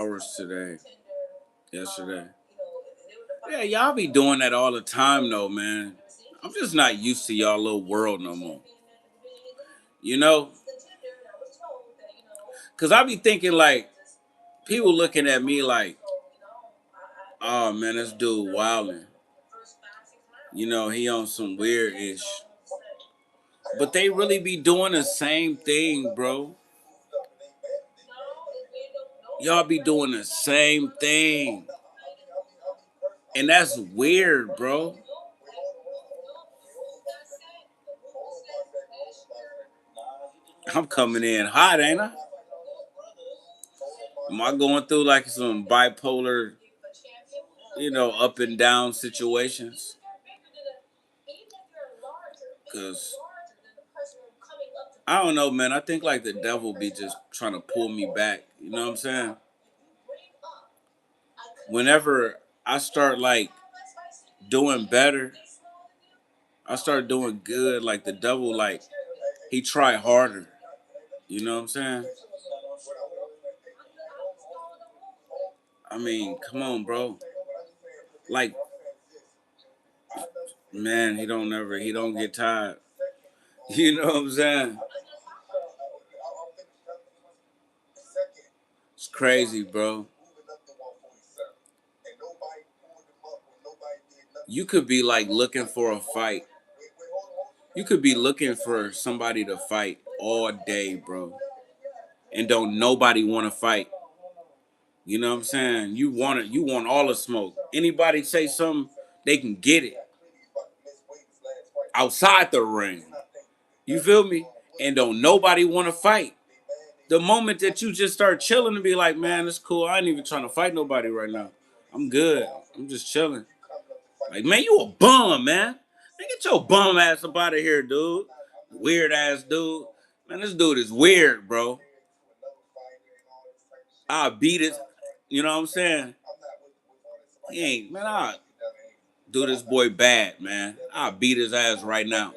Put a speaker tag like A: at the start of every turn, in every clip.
A: Hours today, yesterday. Yeah, y'all be doing that all the time though, man. I'm just not used to y'all little world no more. You know? Cause I be thinking like people looking at me like, oh man, this dude wilding. He on some weird ish. But they really be doing the same thing, bro. Y'all be doing the same thing. And that's weird, bro. I'm coming in hot, ain't I? Am I going through like some bipolar, up and down situations? Cause I don't know, man. I think like the devil be just trying to pull me back. You know what I'm saying? Whenever I start like doing better, I start doing good. Like the devil, like he try harder. You know what I'm saying? I mean, come on, bro. Like, man, he don't get tired. You know what I'm saying? It's crazy, bro. You could be like looking for a fight. You could be looking for somebody to fight all day, bro. And don't nobody want to fight. You know what I'm saying? You want all the smoke. Anybody say something, they can get it. Outside the ring. You feel me? And don't nobody want to fight. The moment that you just start chilling and be like, man, it's cool. I ain't even trying to fight nobody right now. I'm good. I'm just chilling. Like, man, you a bum, man. Man, get your bum ass up out of here, dude. Weird ass dude. Man, this dude is weird, bro. I'll beat it. You know what I'm saying? He ain't, man, I'll do this boy bad, man. I'll beat his ass right now.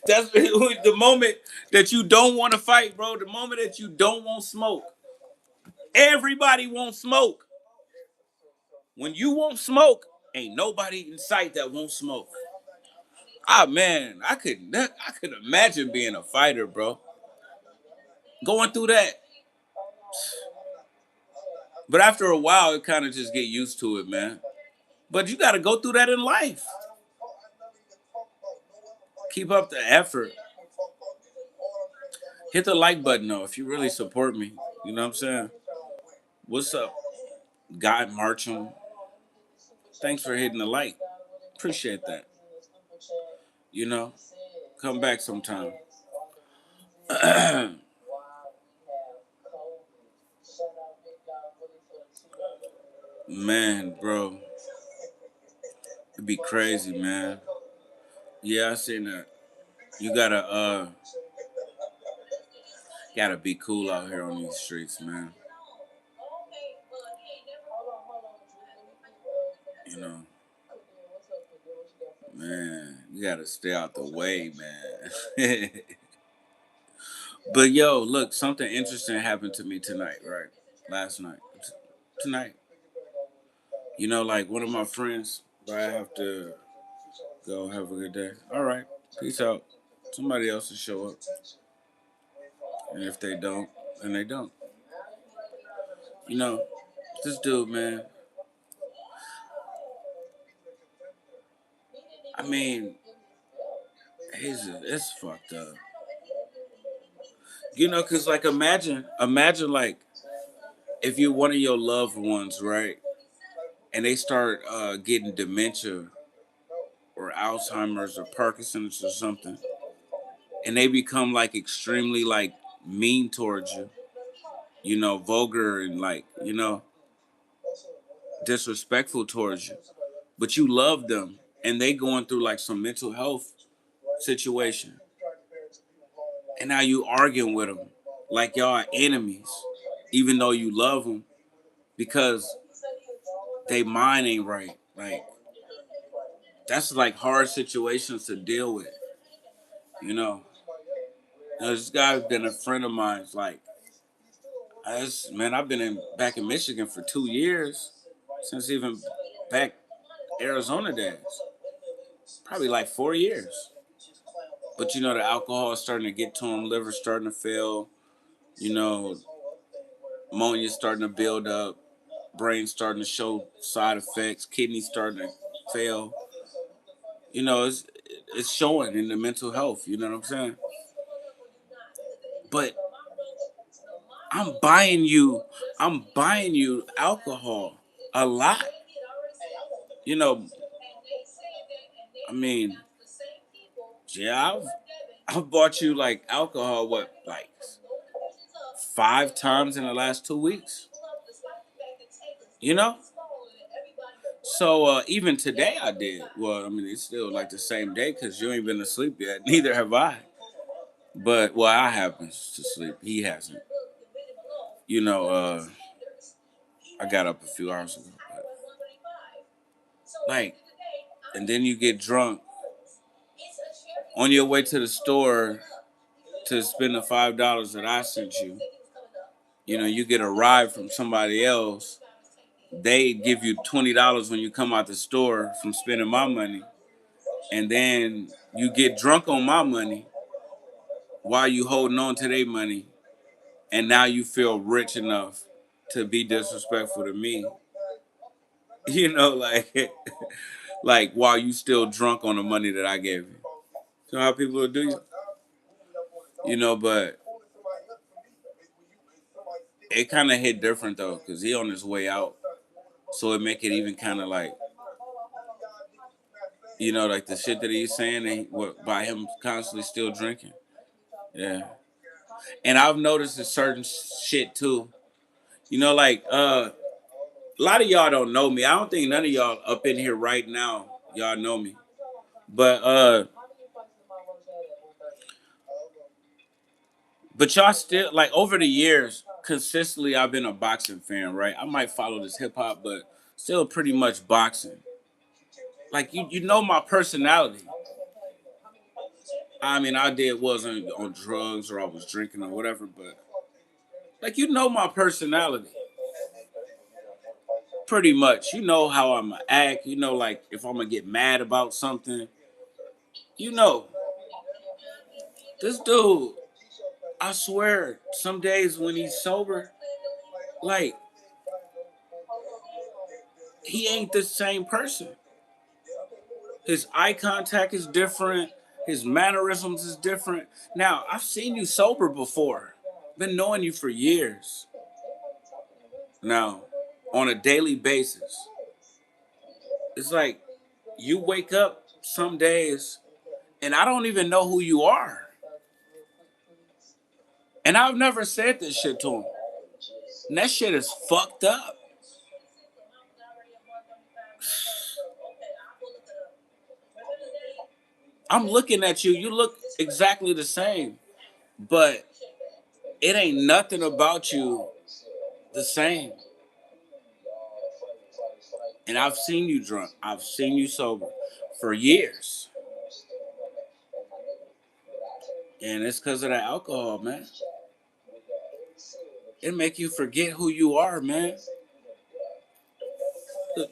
A: That's the moment that you don't want to fight, bro. The moment that you don't want smoke. Everybody wants smoke. When you want smoke, ain't nobody in sight that won't smoke. Ah man, I could imagine being a fighter, bro. Going through that. But after a while, it kind of just get used to it, man. But you got to go through that in life. Keep up the effort. Hit the like button though if you really support me. You know what I'm saying? What's up, God Marcham? Thanks for hitting the like. Appreciate that. You know, come back sometime. Man, bro, it'd be crazy, man. Yeah, I seen that. You gotta be cool out here on these streets, man. You know, man, you gotta stay out the way, man. But yo, look, something interesting happened to me tonight, right? Last night. Tonight. Like one of my friends, but I have to go have a good day. All right. Peace out. Somebody else will show up. And if they don't, then they don't. You know, this dude, man, I mean, it's fucked up. Cause like imagine like if you're one of your loved ones, right? And they start getting dementia or Alzheimer's or Parkinson's or something, and they become like extremely like mean towards you, vulgar and like, disrespectful towards you. But you love them and they going through like some mental health situation. And now you arguing with them like y'all are enemies, even though you love them because they mind ain't right. Like that's like hard situations to deal with, you know. This guy's been a friend of mine. It's like, man, I've been back in Michigan for 2 years, since even back Arizona days. Probably like 4 years. But the alcohol is starting to get to him, liver starting to fail, you know, ammonia starting to build up, brain starting to show side effects, kidneys starting to fail. It's showing in the mental health. You know what I'm saying? But I'm buying you, I'm buying you alcohol a lot. You know, I mean, yeah, I've bought you like alcohol. What, like 5 times in the last 2 weeks? You know. So even today I did. Well, I mean, it's still like the same day because you ain't been asleep yet. Neither have I. But well, I happen to sleep. He hasn't. You know, I got up a few hours ago. But, like, and then you get drunk on your way to the store to spend the $5 that I sent you. You get a ride from somebody else. They give you $20 when you come out the store from spending my money, and then you get drunk on my money while you holding on to their money, and now you feel rich enough to be disrespectful to me. Like like while you still drunk on the money that I gave you. So how people will do you? But it kind of hit different though, cause he on his way out, so it make it even kind of like, like the shit that he's saying, and by him constantly still drinking. Yeah, and I've noticed a certain shit too. Like a lot of y'all don't know me. I don't think none of y'all up in here right now y'all know me, but y'all still, like, over the years consistently I've been a boxing fan, right? I might follow this hip hop, but still pretty much boxing. Like you know my personality. I mean, I did wasn't on drugs or I was drinking or whatever, but like my personality. Pretty much. You know how I'm gonna act, like if I'm gonna get mad about something. You know, this dude, I swear, some days when he's sober, like he ain't the same person. His eye contact is different. His mannerisms is different. Now, I've seen you sober before. Been knowing you for years. Now, on a daily basis. It's like you wake up some days and I don't even know who you are. And I've never said this shit to him. And that shit is fucked up. I'm looking at you. You look exactly the same. But it ain't nothing about you the same. And I've seen you drunk. I've seen you sober for years. And it's because of the alcohol, man. It make you forget who you are, man. Look,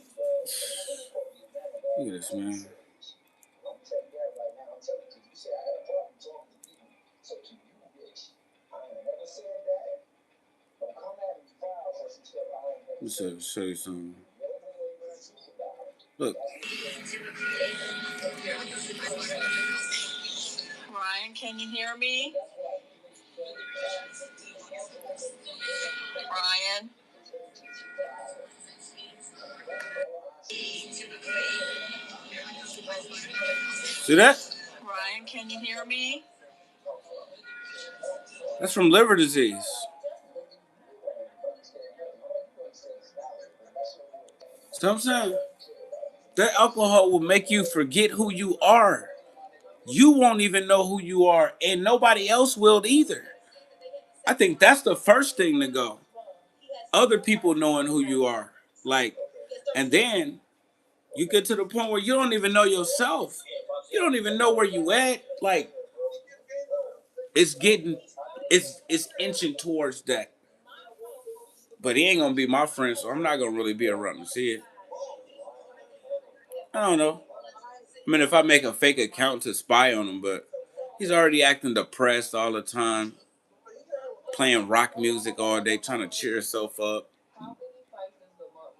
A: look at this, man. Let me show you something. Look. Ryan, can you hear me? Ryan? See that? Ryan, can you hear me? That's from liver disease. See what I'm saying? That alcohol will make you forget who you are. You won't even know who you are, and nobody else will either. I think that's the first thing to go. Other people knowing who you are. Like, and then you get to the point where you don't even know yourself. You don't even know where you at. Like, It's getting, it's inching towards that. But he ain't gonna be my friend, so I'm not gonna really be around to see it. I don't know. I mean, if I make a fake account to spy on him, but he's already acting depressed all the time, playing rock music all day, trying to cheer himself up,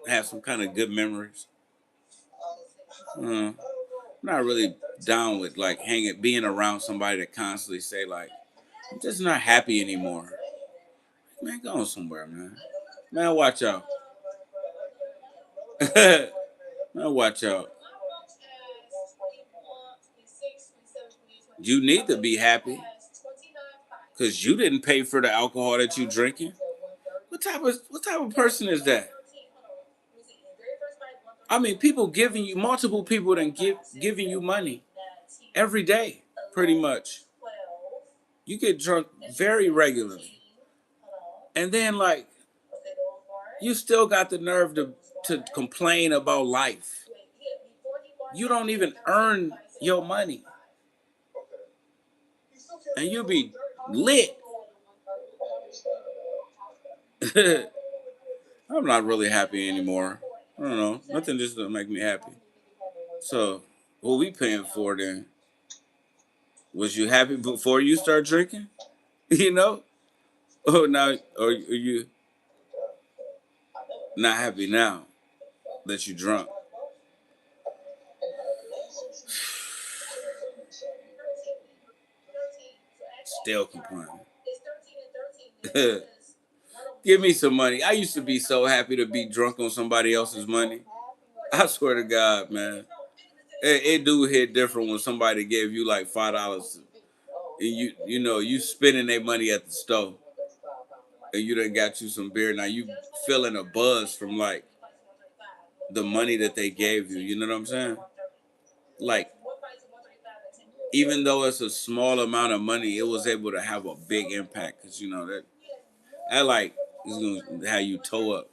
A: have some kind of good memories. I'm not really down with like hanging, being around somebody that constantly say like, "I'm just not happy anymore." Man, go on somewhere, man. Man, watch out. Man, watch out. You need to be happy because you didn't pay for the alcohol that you drinking. What type of person is that? I mean, people giving you multiple people that giving you money every day, pretty much. You get drunk very regularly, and then like you still got the nerve to complain about life. You don't even earn your money, and you be lit. I'm not really happy anymore. I don't know. Nothing just doesn't make me happy. So, what we paying for then? Was you happy before you start drinking? You know? Oh, now, or are you not happy now that you drunk? Still complaining. Give me some money. I used to be so happy to be drunk on somebody else's money. I swear to God, man. It do hit different when somebody gave you like $5 and you spending their money at the store and you done got you some beer. Now you feeling a buzz from like the money that they gave you. You know what I'm saying? Like even though it's a small amount of money, it was able to have a big impact because that like is gonna have you toe up.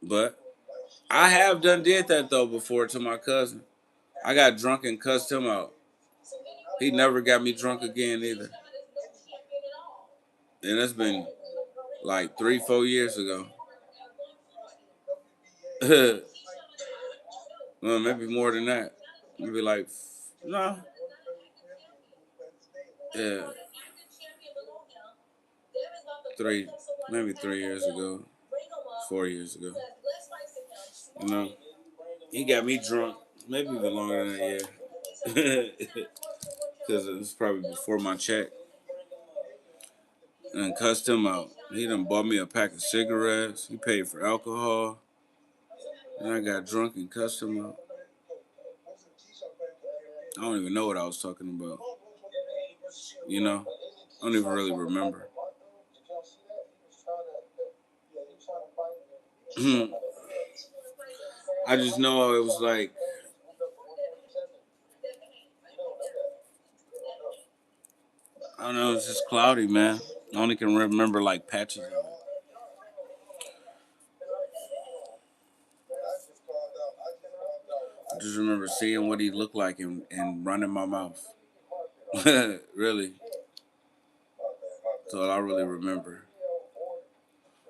A: But I have did that though before to my cousin. I got drunk and cussed him out. He never got me drunk again either. And that's been like 3, 4 years ago. Well, maybe more than that. Maybe like no, yeah, 3, maybe 3 years ago, 4 years ago. You know, he got me drunk, maybe even longer than that. Yeah, because it was probably before my check. And cussed him out. He done bought me a pack of cigarettes. He paid for alcohol. And I got drunk and cussed him out. I don't even know what I was talking about. You know? I don't even really remember. I just know it was like, I don't know, it's just cloudy, man. I only can remember like patches of it. I just remember seeing what he looked like and running my mouth. Really. That's all I really remember.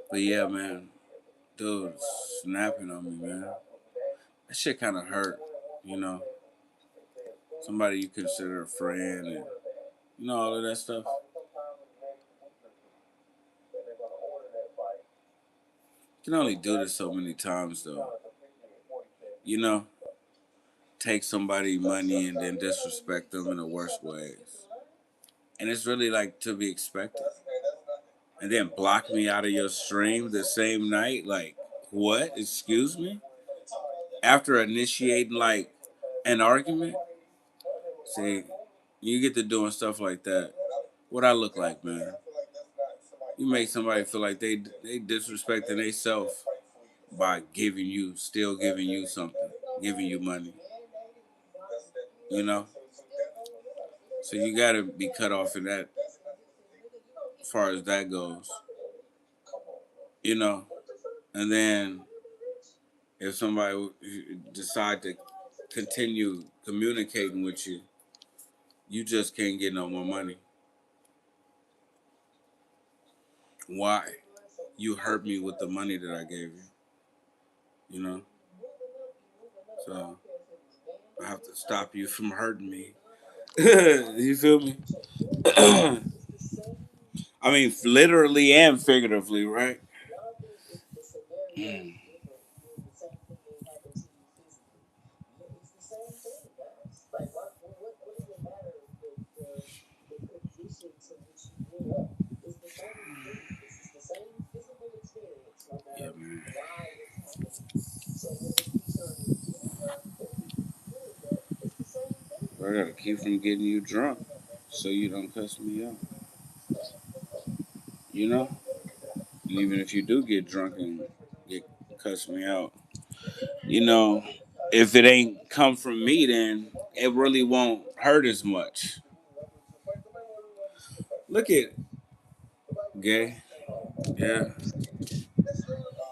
A: But yeah, man. Dude, snapping on me, man. That shit kind of hurt, you know. Somebody you consider a friend and all of that stuff. You can only do this so many times though. You know, take somebody money and then disrespect them in the worst ways. And it's really like to be expected. And then block me out of your stream the same night. Like, what? Excuse me? After initiating like an argument? See, you get to doing stuff like that. What I look like, man? You make somebody feel like they disrespecting themselves by still giving you something, giving you money. You know, so you gotta be cut off in that, as far as that goes. You know, and then if somebody decide to continue communicating with you, You just can't get no more money. Why? You hurt me with the money that I gave you. You know? So I have to stop you from hurting me. You feel me? I mean, literally and figuratively, right? Mm. Yeah, man. I gotta keep from getting you drunk so you don't cuss me out. You know? Even if you do get drunk and get cuss me out, you know, if it ain't come from me, then it really won't hurt as much. Look at gay. Yeah.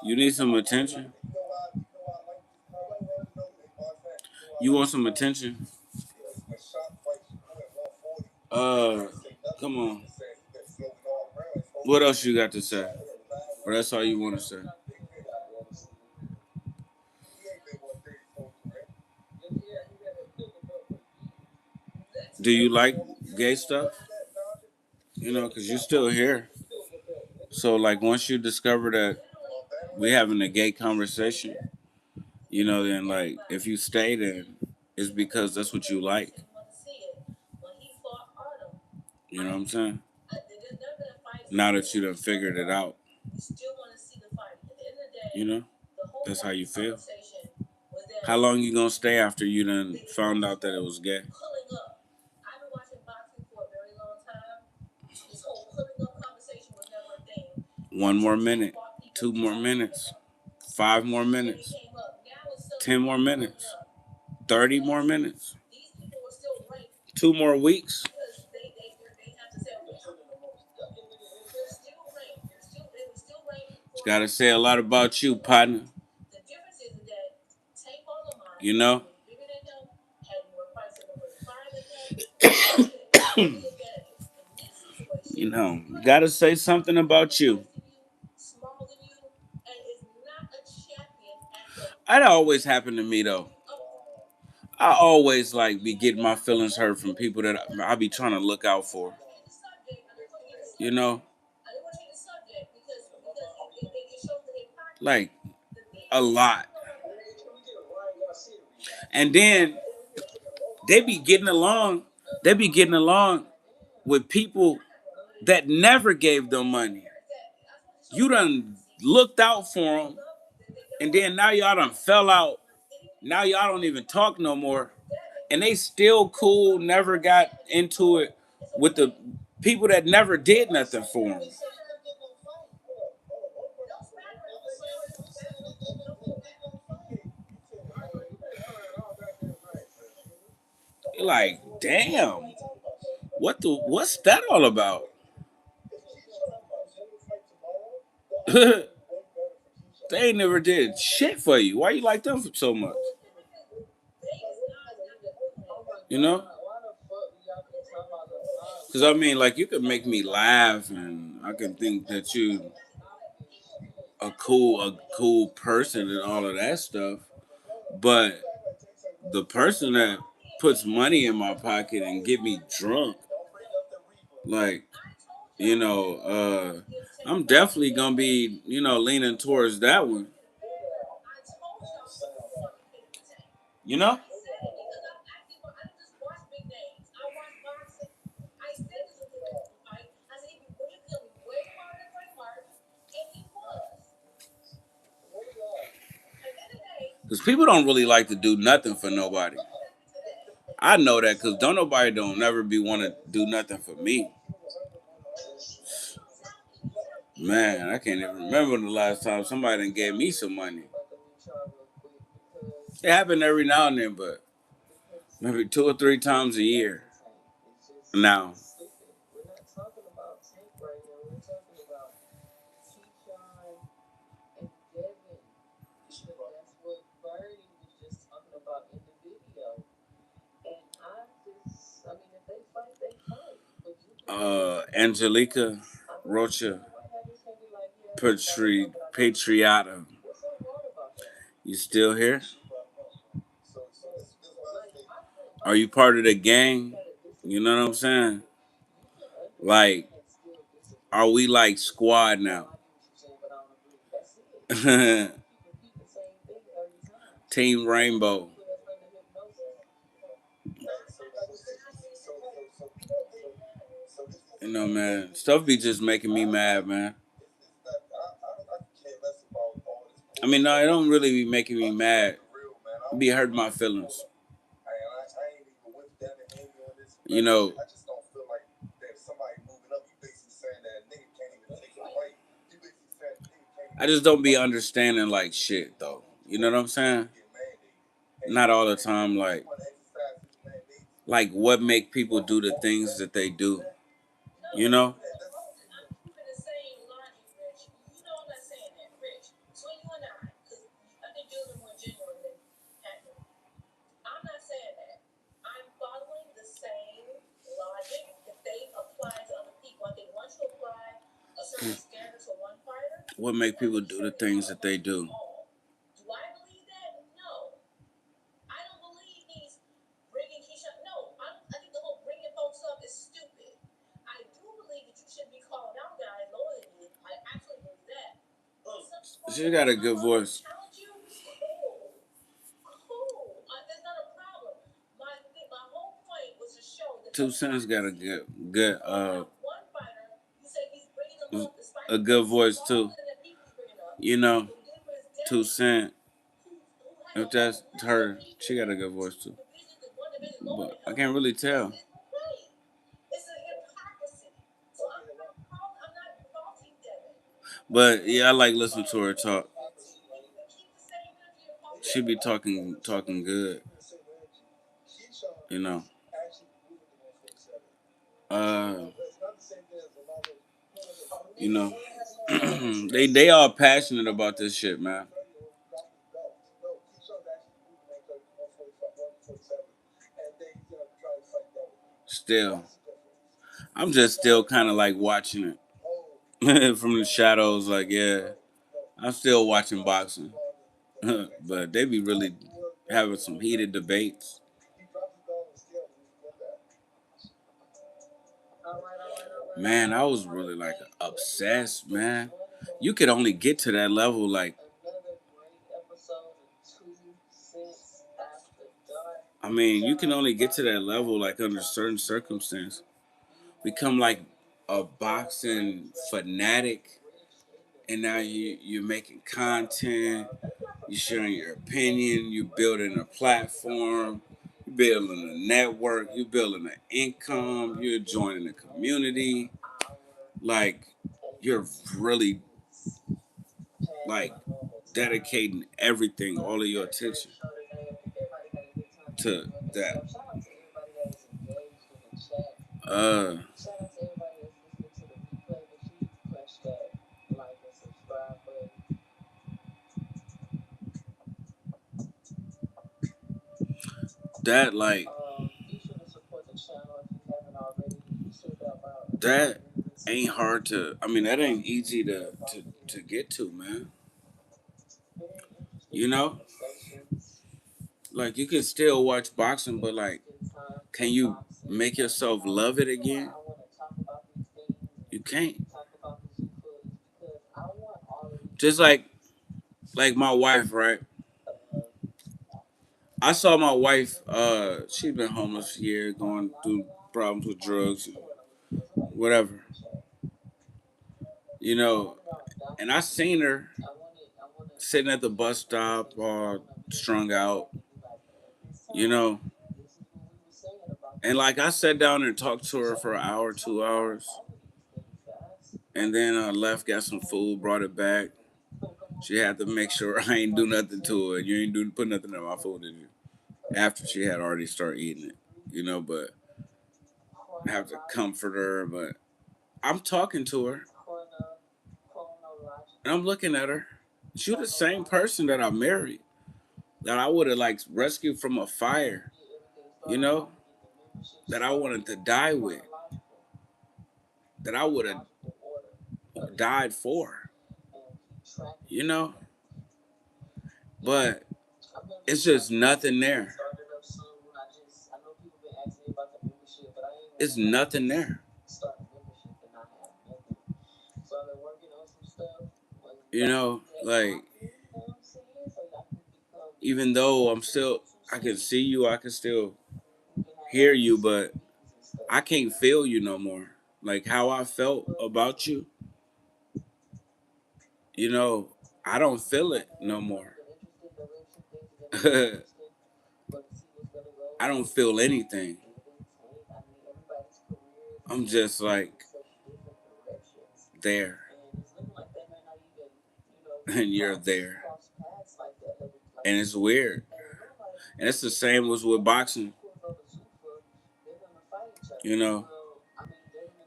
A: You need some attention. You want some attention? Uh, come on. What else you got to say? Or that's all you want to say? Do you like gay stuff? You know, because you're still here. So, like, once you discover that we having a gay conversation, you know, then, like, if you stay, then it's because that's what you like. You know what I'm saying? Now that you done figured it out, you know, that's how you feel. How long you gonna stay after you done found out that it was gay? One more minute, 2 more minutes, 5 more minutes, 10 more minutes, 30 more minutes, 2 more weeks. It's gotta say a lot about you, partner. You know? You know, gotta say something about you. That always happened to me though. I always like be getting my feelings hurt from people that I be trying to look out for. You know, like a lot. And then they be getting along. They be getting along with people that never gave them money. You done looked out for them, and then now y'all done fell out. Now y'all don't even talk no more, and they still cool. Never got into it with the people that never did nothing for them. You're like, damn, what's that all about? They ain't never did shit for you. Why you like them so much? You know? Because I mean, like, you could make me laugh, and I can think that you a cool person and all of that stuff. But the person that puts money in my pocket and get me drunk, like, you know, I'm definitely gonna be, leaning towards that one. You know? Because people don't really like to do nothing for nobody. I know that because don't nobody don't never be want to do nothing for me. Man, I can't even remember the last time somebody done gave me some money. It happened every now and then, but maybe 2 or 3 times a year. Now, Angelica Rocha Patriota. You still here? Are you part of the gang? You know what I'm saying? Like, are we like squad now? Team Rainbow. You know, man, stuff be just making me mad, man. I mean, no, it don't really be making me mad. It be hurting my feelings. You know, I just don't be understanding like shit though. You know what I'm saying? Not all the time. Like what make people do the things that they do. You know? What make people do the things that they do. She got a good voice. 2 Cents got a good voice too. You know, 2 Cent. If that's her, she got a good voice too. But I can't really tell. But yeah, I like listening to her talk. She be talking good. You know. Uh, you know. they all passionate about this shit, man. Still, I'm just still kind of like watching it from the shadows. Like, yeah, I'm still watching boxing, but they be really having some heated debates. Man, I was really like obsessed, man. You could only get to that level like I mean, you can only get to that level like under certain circumstances. Become like a boxing fanatic, and now you're making content, you're sharing your opinion, you're building a platform, you're building a network, you're building an income, you're joining a community. Like you're really like dedicating everything, all of your attention to that. Uh, that like that ain't hard to. I mean, that ain't easy to get to, man. You know, like you can still watch boxing, but like, can you make yourself love it again? You can't. Just like my wife, right? I saw my wife. She's been homeless for years, going through problems with drugs, whatever. You know, and I seen her sitting at the bus stop, all strung out. You know, and like I sat down and talked to her for an hour, 2 hours, and then left, got some food, brought it back. She had to make sure I ain't do nothing to it. You ain't put nothing in my food, did you? After she had already started eating it, you know. But I have to comfort her. But I'm talking to her, and I'm looking at her. She was the same person that I married, that I would have like rescued from a fire, you know, that I wanted to die with. that I would have died for, you know? But it's just nothing there. It's nothing there. You know, like, even though I can see you, I can still hear you, but I can't feel you no more. Like how I felt about you, you know, I don't feel it no more. I don't feel anything. I'm just like there. And you're there. And it's weird. And it's the same as with boxing. You know,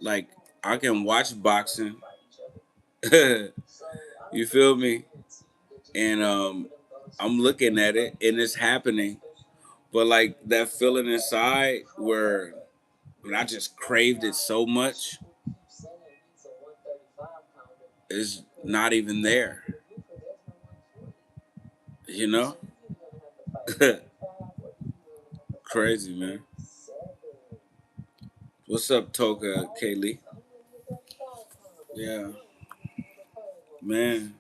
A: like I can watch boxing. You feel me? And I'm looking at it and it's happening. But like that feeling inside where when I just craved it so much is not even there. You know? Crazy, man. What's up, Toka Kaylee? Yeah, man.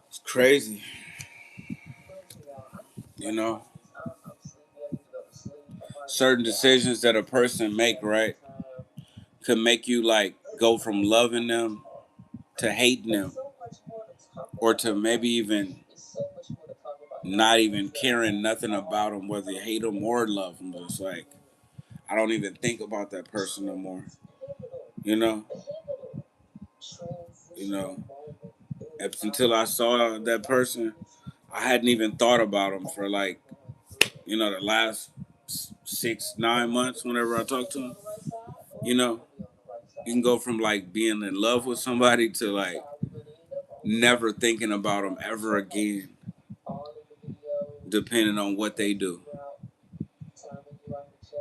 A: It's crazy. You know? Certain decisions that a person make, right, could make you like go from loving them to hating them, or to maybe even not even caring nothing about them, whether you hate them or love them. But it's like I don't even think about that person no more. You know, you know. Until I saw that person, I hadn't even thought about them for like the last 6 9 months. Whenever I talk to them, you know, you can go from like being in love with somebody to like never thinking about them ever again, depending on what they do.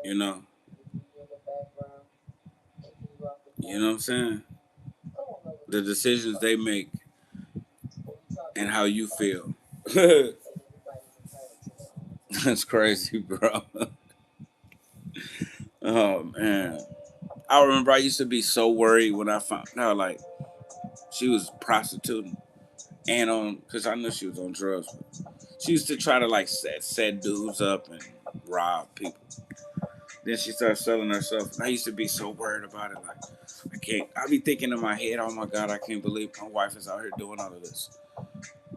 A: You know, you know what I'm saying? The decisions they make and how you feel. That's crazy, bro. Oh man, I remember I used to be so worried when I found out like she was prostituting and because I knew she was on drugs. She used to try to like set dudes up and rob people. Then she started selling herself. And I used to be so worried about it. Like, I can't. I be thinking in my head, oh my God, I can't believe my wife is out here doing all of this.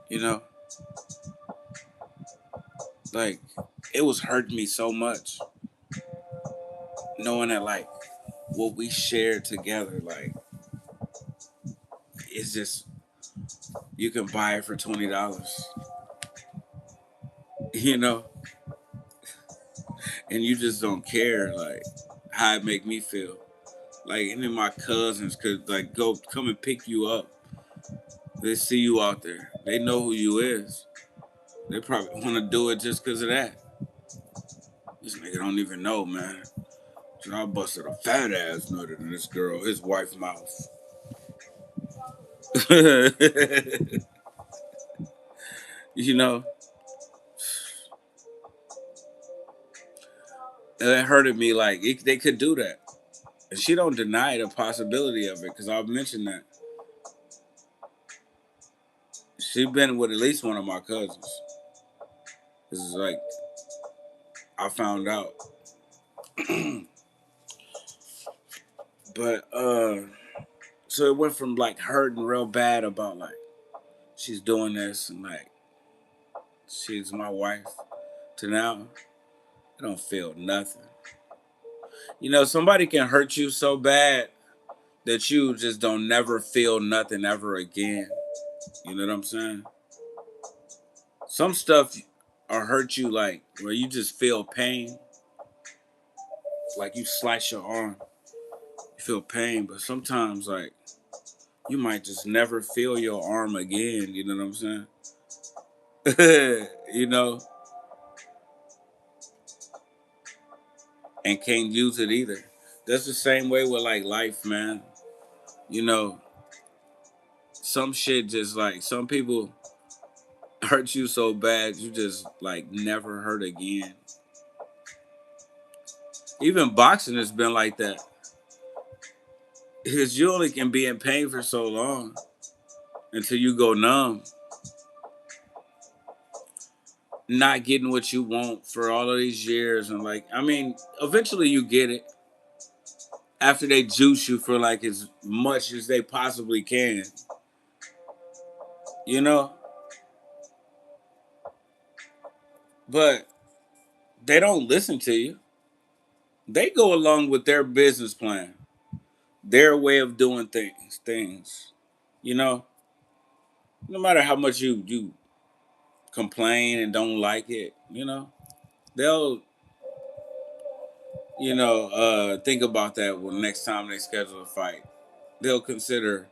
A: You know, like it was hurting me so much knowing that like what we shared together, like it's just you can buy it for $20. You know, and you just don't care like how it make me feel. Like any of my cousins could like come and pick you up. They see you out there. They know who you is. They probably want to do it just because of that. This nigga don't even know, man. So I busted a fat ass nut in this girl, his wife's mouth. You know, and it hurted me like they could do that. And she don't deny the possibility of it because I've mentioned that. She been with at least one of my cousins. This is like I found out. But so it went from like hurting real bad about like she's doing this and like she's my wife to now I don't feel nothing. You know, somebody can hurt you so bad that you just don't never feel nothing ever again. You know what I'm saying? Some stuff or hurt you like where you just feel pain, like you slice your arm, you feel pain, but sometimes like you might just never feel your arm again. You know what I'm saying? You know, and can't use it either. That's the same way with like life, man. You know, some shit just like some people hurt you so bad you just like never hurt again. Even boxing has been like that. Because you only can be in pain for so long until you go numb, not getting what you want for all of these years. And like, I mean, eventually you get it after they juice you for like as much as they possibly can, you know? But they don't listen to you. They go along with their business plan, their way of doing things. You know, no matter how much you complain and don't like it, they'll think about that when next time they schedule a fight. They'll consider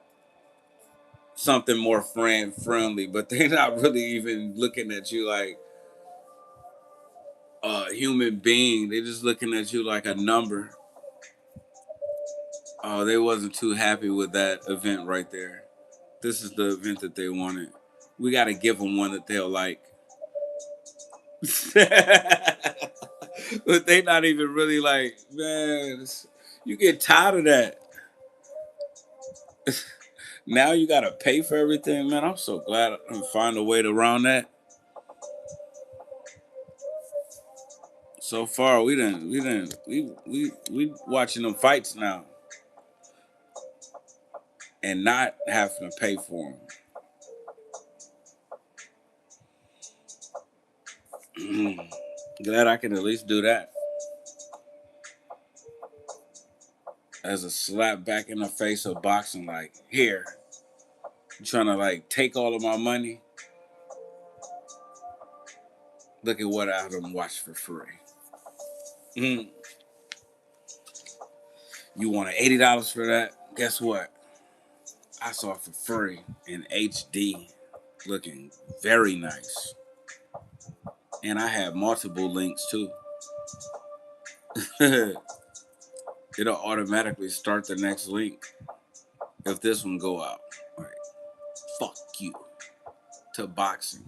A: something more friendly, but they're not really even looking at you like a human being. They're just looking at you like a number. Oh, they wasn't too happy with that event right there. This is the event that they wanted. We got to give them one that they'll like. But they not even really like, man, you get tired of that. Now you gotta pay for everything, man. I'm so glad I find a way to around that. So far, we watching them fights now and not having to pay for them. Glad I can at least do that as a slap back in the face of boxing. Like, here, you trying to like take all of my money. Look at what I done watch for free. Mm. You wanted $80 for that? Guess what? I saw it for free in HD, looking very nice. And I have multiple links too. It'll automatically start the next link if this one go out. All right. Fuck you to boxing.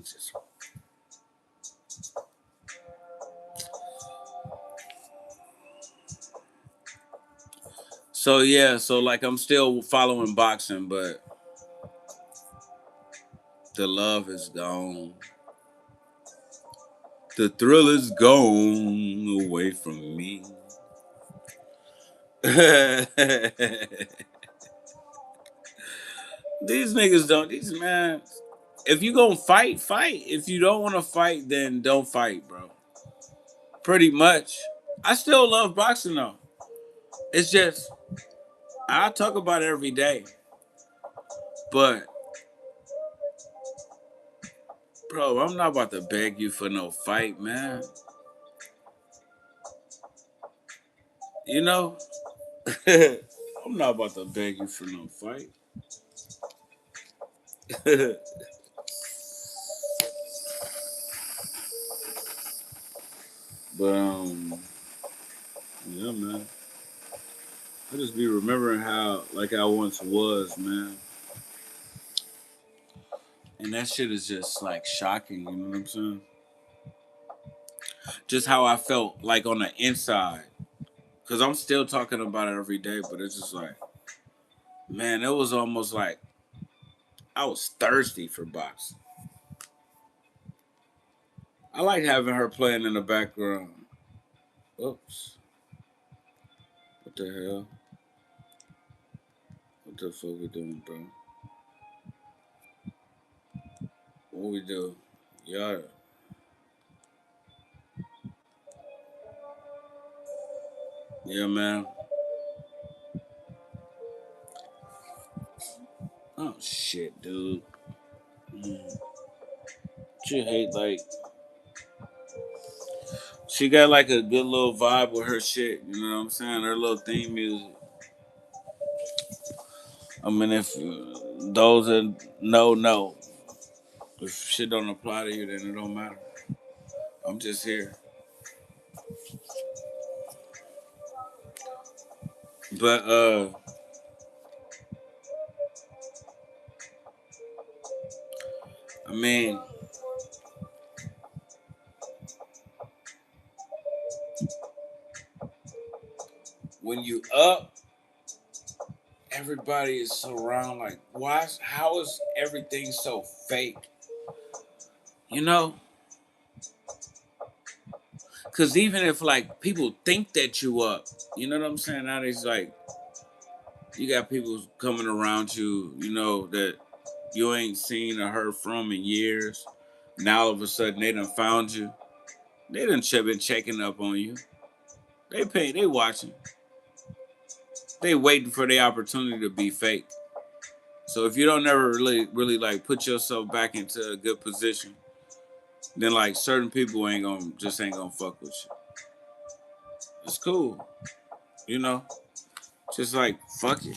A: So yeah, so like I'm still following boxing, but the love is gone. The thrill is gone away from me. These niggas don't. These man. If you gonna fight, fight. If you don't want to fight, then don't fight, bro. Pretty much. I still love boxing though. It's just I talk about it every day, but bro, I'm not about to beg you for no fight, man. You know, I'm not about to beg you for no fight. But yeah, man. I just be remembering how like I once was, man. And that shit is just like shocking, you know what I'm saying? Just how I felt like on the inside. Cause I'm still talking about it every day, but it's just like, man, it was almost like I was thirsty for boxing. I like having her playing in the background. Oops. What the hell? What the fuck we doing, bro? What we do? Yeah. Yeah, man. Oh shit, dude. Mm. She hate like she got like a good little vibe with her shit. You know what I'm saying? Her little theme music. I mean, if those that know, if shit don't apply to you, then it don't matter. I'm just here. But I mean, when you up, everybody is so around. Like, why? How is everything so fake? You know, because even if like people think that you up, you know what I'm saying? Nowadays, like you got people coming around you, you know, that you ain't seen or heard from in years. Now all of a sudden they done found you. They done been checking up on you. They watching. They waiting for the opportunity to be fake. So if you don't never really like put yourself back into a good position, then like certain people ain't gonna fuck with you. It's cool, you know. Just like fuck it.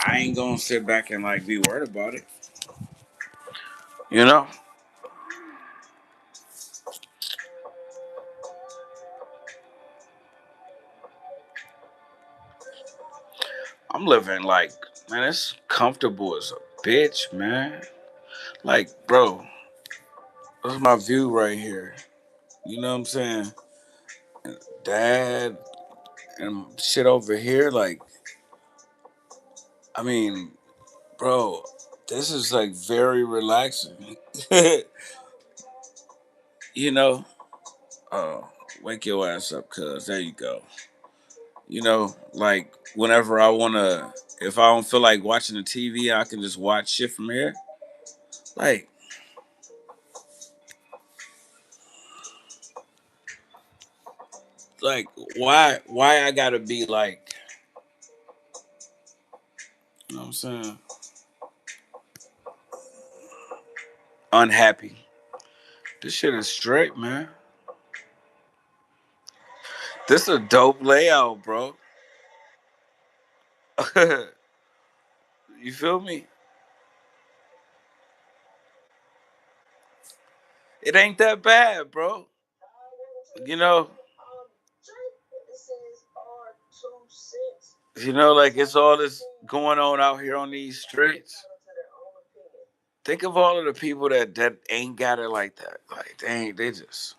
A: I ain't gonna sit back and like be worried about it. You know. I'm living like, man, it's comfortable as a bitch, man. Like, bro, this is my view right here. You know what I'm saying? Dad and shit over here, like, I mean, bro, this is like very relaxing. You know? Oh, wake your ass up, cuz. There you go. You know, like, whenever I wanna, if I don't feel like watching the TV, I can just watch shit from here. Like, like, why I gotta be like, you know what I'm saying? Unhappy. This shit is straight, man. This is a dope layout, bro. You feel me? It ain't that bad, bro. You know, like it's all this going on out here on these streets. Think of all of the people that ain't got it like that. Like they just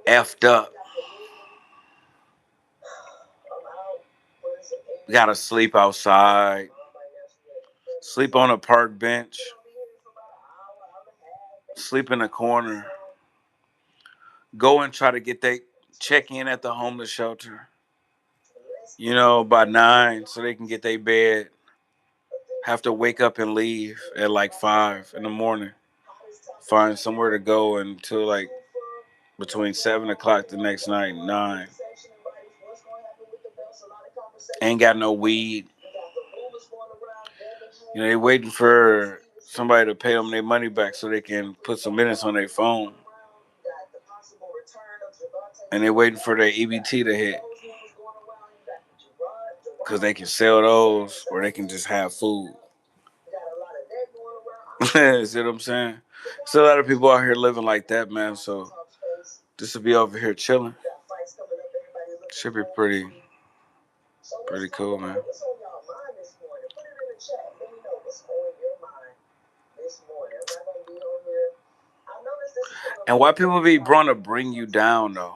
A: effed up. Gotta sleep outside, sleep on a park bench, sleep in a corner, go and try to get they check in at the homeless shelter, you know, by 9 so they can get their bed. Have to wake up and leave at like 5 in the morning. Find somewhere to go until like between 7 o'clock the next night, 9. Ain't got no weed. You know, they waiting for somebody to pay them their money back so they can put some minutes on their phone. And they waiting for their EBT to hit. Because they can sell those or they can just have food. See what I'm saying? Still a lot of people out here living like that, man. So just to be over here chilling should be pretty cool, man. And why people be trying to bring you down though?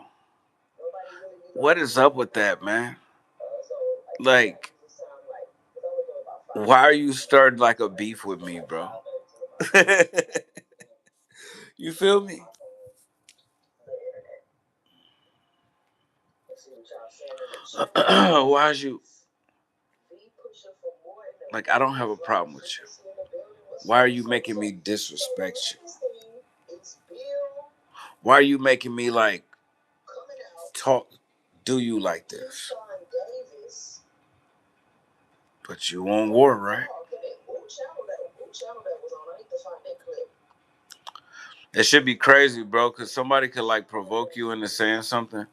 A: What is up with that, man? Like, why are you starting like a beef with me, bro? You feel me? Why is you like? I don't have a problem with you. Why are you making me disrespect you? Why are you making me like talk? Do you like this? But you on war, right? It should be crazy, bro, because somebody could like provoke you into saying something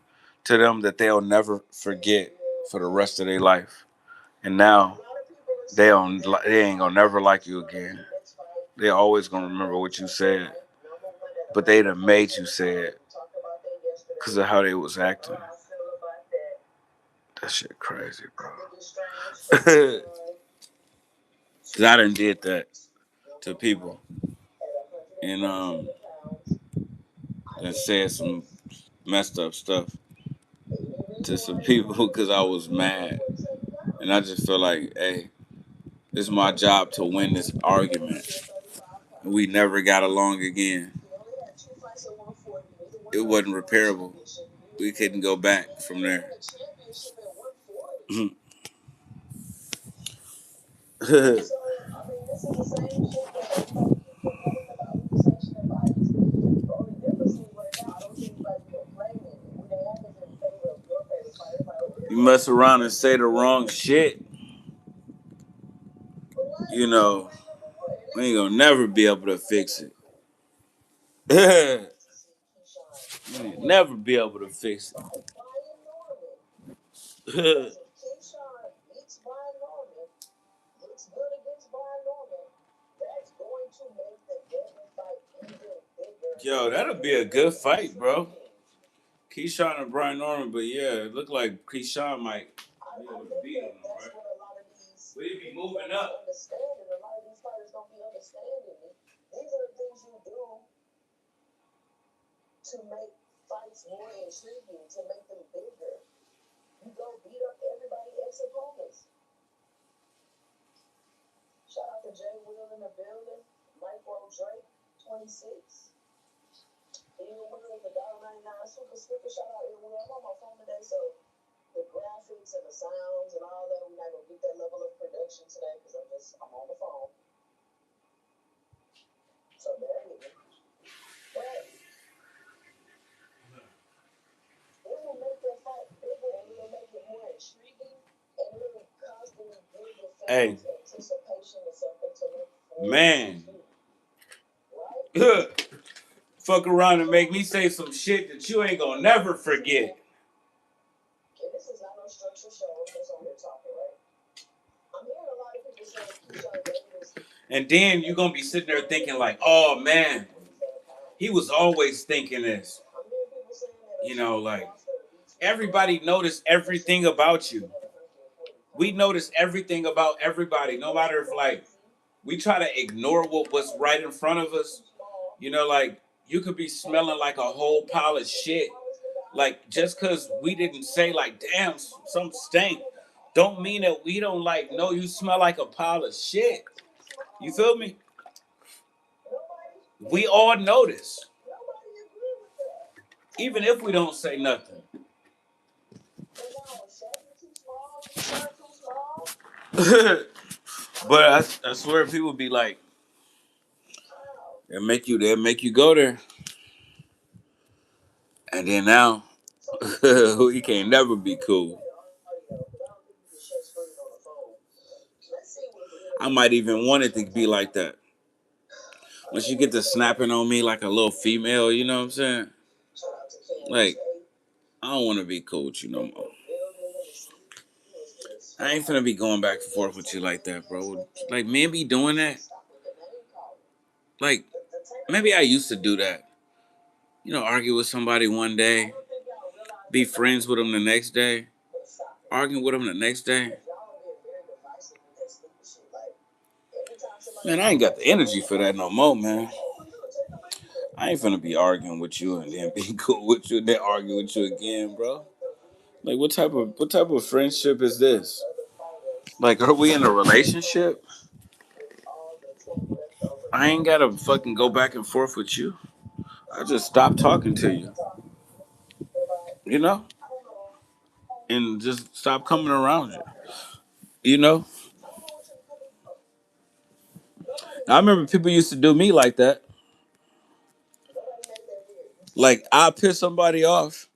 A: to them that they'll never forget for the rest of their life, and now they ain't gonna never like you again. They always gonna remember what you said, but they done made you say it because of how they was acting. That shit crazy, bro. Cause I done did that to people, and and said some messed up stuff to some people because I was mad, and I just feel like, hey, it's my job to win this argument. And we never got along again. It wasn't repairable. We couldn't go back from there. You mess around and say the wrong shit, you know, we ain't gonna never be able to fix it. We ain't never be able to fix it. Yo, that'll be a good fight, bro. Keyshawn and Brian Norman, but yeah, it looked like Keyshawn might be able to beat him, right? But he be moving up. Hey, man, fuck around and make me say some shit that you ain't gonna never forget. And then you're gonna be sitting there thinking like, oh man, he was always thinking this. You know, like everybody noticed everything about you. We notice everything about everybody, no matter if like we try to ignore what was right in front of us. You know, like you could be smelling like a whole pile of shit. Like just cause we didn't say like, damn, some stink, don't mean that we don't like know you smell like a pile of shit. You feel me? We all notice, even if we don't say nothing. But I swear people be like, they'll make you go there. And then now we can't never be cool. I might even want it to be like that. Once you get to snapping on me like a little female, you know what I'm saying? Like, I don't want to be cool with you no more. I ain't finna be going back and forth with you like that, bro. Like, men be doing that. Like, maybe I used to do that. You know, argue with somebody one day, be friends with them the next day, arguing with them the next day. Man, I ain't got the energy for that no more, man. I ain't finna be arguing with you and then be cool with you and then argue with you again, bro. Like what type of friendship is this? Like, are we in a relationship? I ain't gotta fucking go back and forth with you. I just stop talking to you, you know, and just stop coming around you, you know. I remember people used to do me like that. Like I piss somebody off,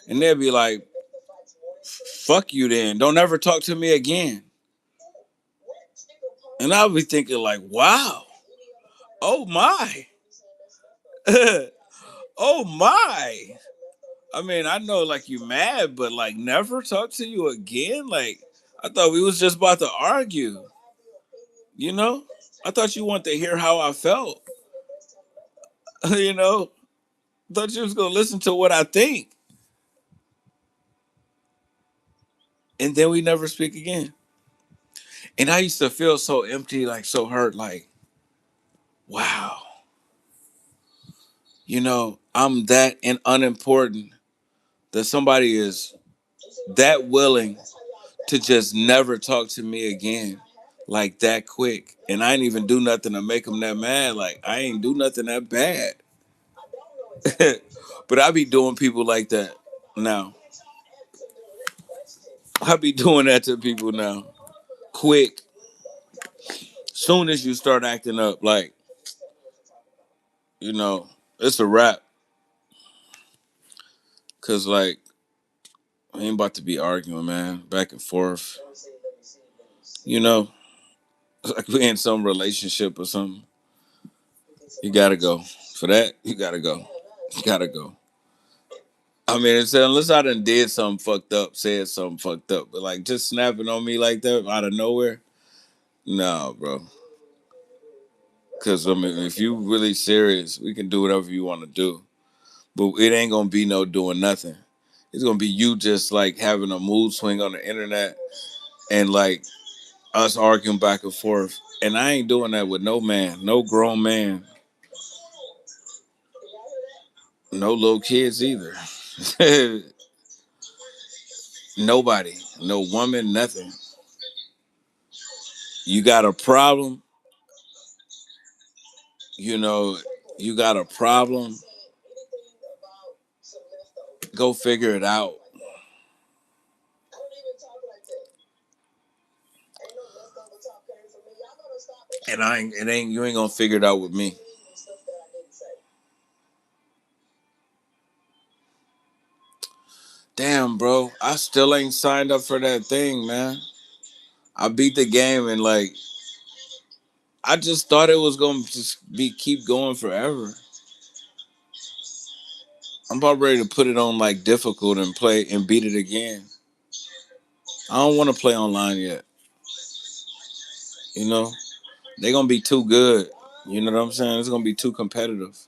A: and they'd be like, "Fuck you, then. Don't ever talk to me again." And I'll be thinking like, "Wow, oh my, oh my." I mean, I know like you mad, but like never talk to you again. Like I thought we was just about to argue. You know, I thought you wanted to hear how I felt. You know, thought you was gonna listen to what I think. and then we never speak again. And I used to feel so empty, like so hurt, like, wow, I'm that unimportant that somebody is that willing to just never talk to me again, like that quick. And I ain't even do nothing to make them that mad. Like, I ain't do nothing that bad. But I be doing people like that now. I be doing that to people now. Quick. Soon as you start acting up, like, you know, it's a wrap. Cause like, I ain't about to be arguing, man. Back and forth. You know, like we in some relationship or something. You gotta go. For that, you gotta go. You gotta go. I mean, it's, unless I done did something fucked up, said something fucked up, but like just snapping on me like that out of nowhere, no, bro. Because I mean, if you really serious, we can do whatever you want to do, but it ain't gonna be no doing nothing. It's gonna be you just like having a mood swing on the internet and like us arguing back and forth. And I ain't doing that with no man, no grown man, no little kids either. Nobody, no woman, nothing. You got a problem, you know, you got a problem, go figure it out. And you ain't gonna figure it out with me. Damn, bro, I still ain't signed up for that thing, man. I beat the game and like I just thought it was gonna just be keep going forever. I'm about ready to put it on like difficult and play and beat it again. I don't want to play online yet. You know, they're gonna be too good. You know what I'm saying? It's gonna be too competitive.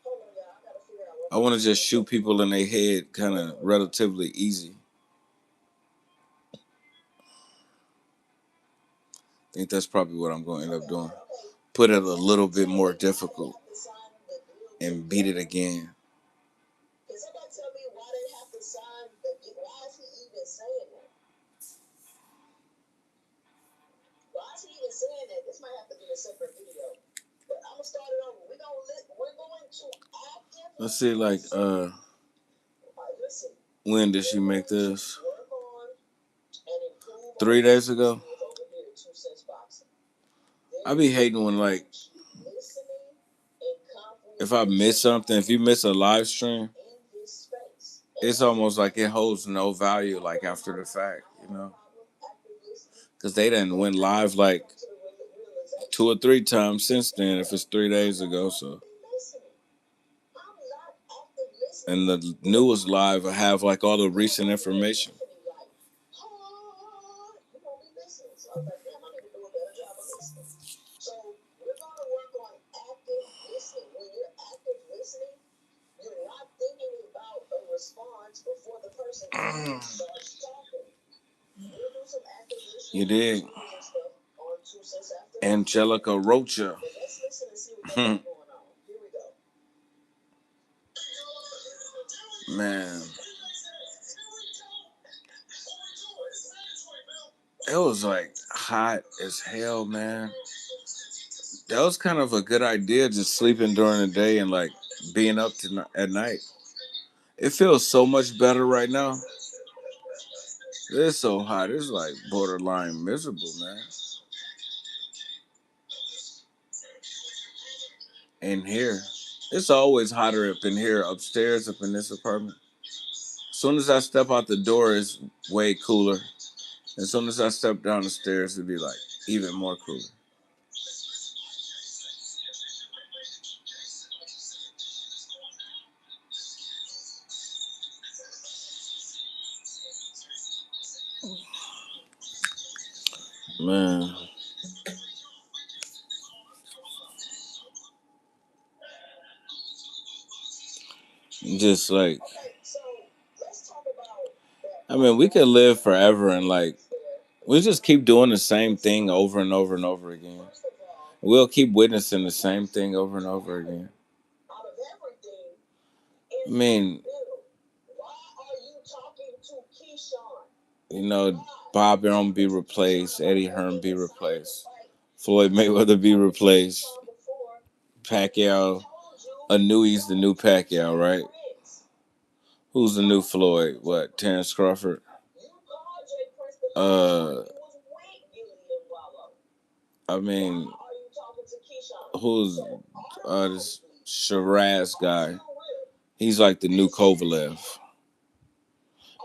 A: I want to just shoot people in their head, kind of relatively easy. I think that's probably what I'm going to end up doing. Put it a little bit more difficult and beat it again. Let's see, like, when did she make this? 3 days ago. I be hating when like if I miss something, if you miss a live stream, it's almost like it holds no value like after the fact, you know? Because they didn't went live like 2 or 3 times since then, if it's 3 days ago. So, and the newest live, I have like all the recent information. You did. Angelica Rocha. Man. It was like hot as hell, man. That was kind of a good idea, just sleeping during the day and like being up at night. It feels so much better right now. It's so hot. It's like borderline miserable, man. In here, it's always hotter up in here, upstairs, up in this apartment. As soon as I step out the door, it's way cooler. As soon as I step down the stairs, it'd be like even more cooler. Man, just like, I mean, we could live forever and like We just keep doing the same thing over and over and over again. We'll keep witnessing the same thing over and over again. I mean, you know, Bob Arum be replaced, Eddie Hearn be replaced, Floyd Mayweather be replaced, Pacquiao. Anui's the new Pacquiao, right? Who's the new Floyd? What? Terrence Crawford? Uh, I mean, who's this Shiraz guy? He's like the new Kovalev.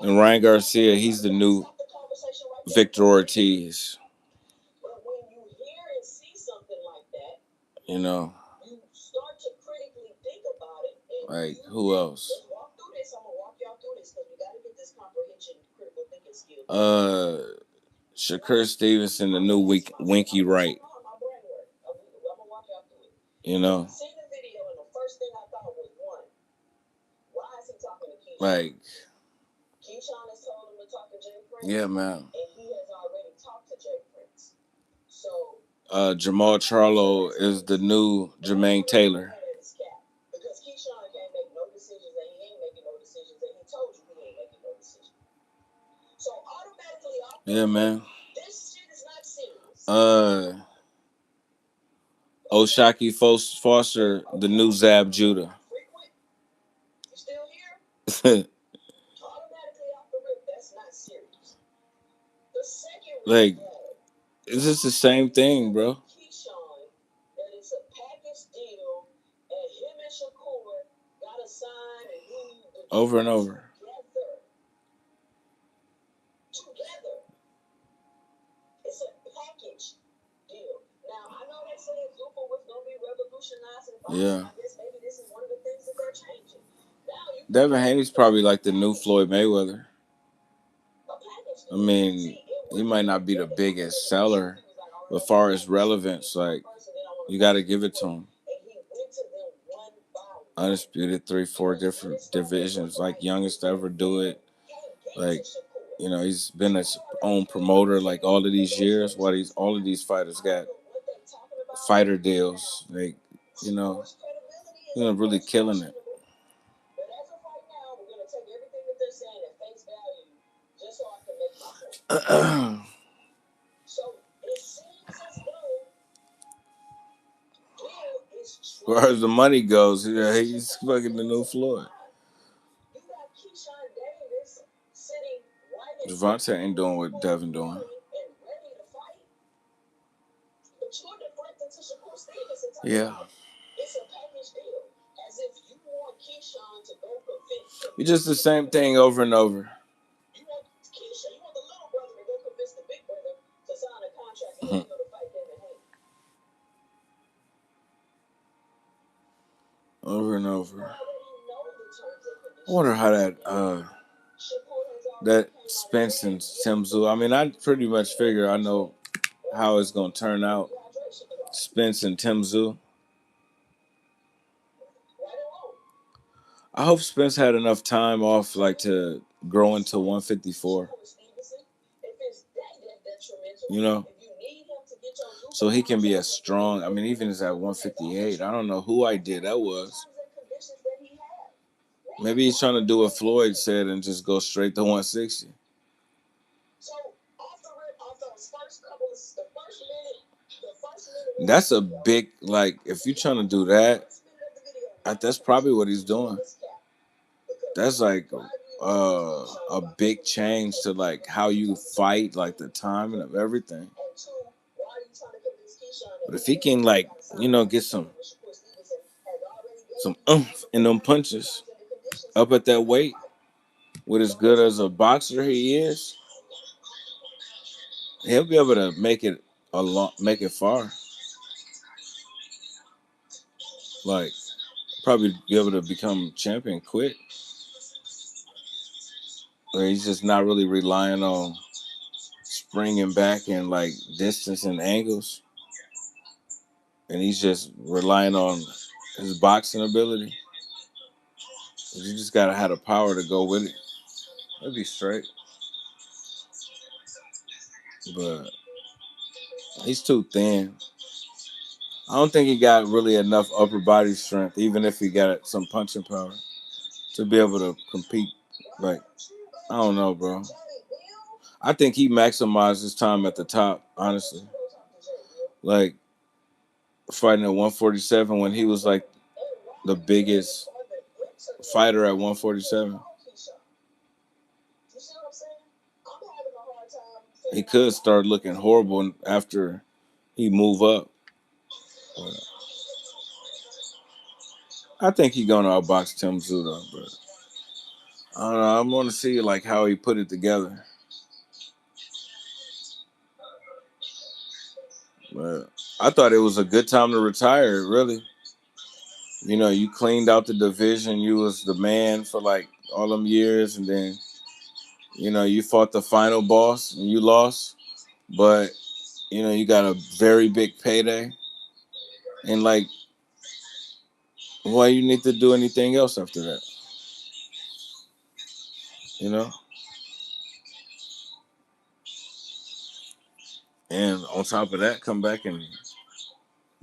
A: And Ryan Garcia, he's the new Victor Ortiz. You know, like who else? Uh, Shakur Stevenson, the new Winky Wright. You know, like, yeah, man. Jamal Charlo is the new Jermaine Taylor. Yeah, man. Oshaki Foster, the new Zab Judah. Like, it's just the same thing, bro. Over and over. Yeah. Devin Haney's probably like the new Floyd Mayweather. I mean, he might not be the biggest seller, but as far as relevance, like, you got to give it to him. Undisputed 3-4 different divisions, like youngest to ever do it. Like, you know, he's been his own promoter like all of these years. All of these fighters got fighter deals. Like, you know, he's really killing it. As far as the money goes, yeah, he's fucking the new Floyd. Devontae ain't doing what Devin doing. Yeah. It's just the same thing over and over. Mm-hmm. Over and over. I wonder how that Spence and Tim Tszyu. I mean, I pretty much figure I know how it's gonna turn out. Spence and Tim Tszyu. I hope Spence had enough time off, like, to grow into 154. You know, so he can be as strong. I mean, even as at 158, I don't know who idea that was. Maybe he's trying to do what Floyd said and just go straight to 160. That's a big, like, if you're trying to do that, that's probably what he's doing. That's like a big change to like how you fight, like the timing of everything. But if he can, like, you know, get some oomph in them punches up at that weight, with as good as a boxer he is, he'll be able to make it make it far. Like, probably be able to become champion quick. Or he's just not really relying on springing back and like distance and angles, and he's just relying on his boxing ability. You just gotta have the power to go with it. It'll be straight.
B: but he's too thin. I don't think he got really enough upper body strength, even if he got some punching power, to be able to compete. Like, I don't know, bro. I think he maximized his time at the top, honestly. Like, fighting at 147 when he was like the biggest fighter at 147. He could start looking horrible after he move up. I think he's gonna outbox Tim Tszyu though, but I don't know. I want to see like how he put it together. But I thought it was a good time to retire. Really, you cleaned out the division. You was the man for like all them years, and then you fought the final boss and you lost, but you got a very big payday, and like, why you need to do anything else after that? You know. And on top of that, come back and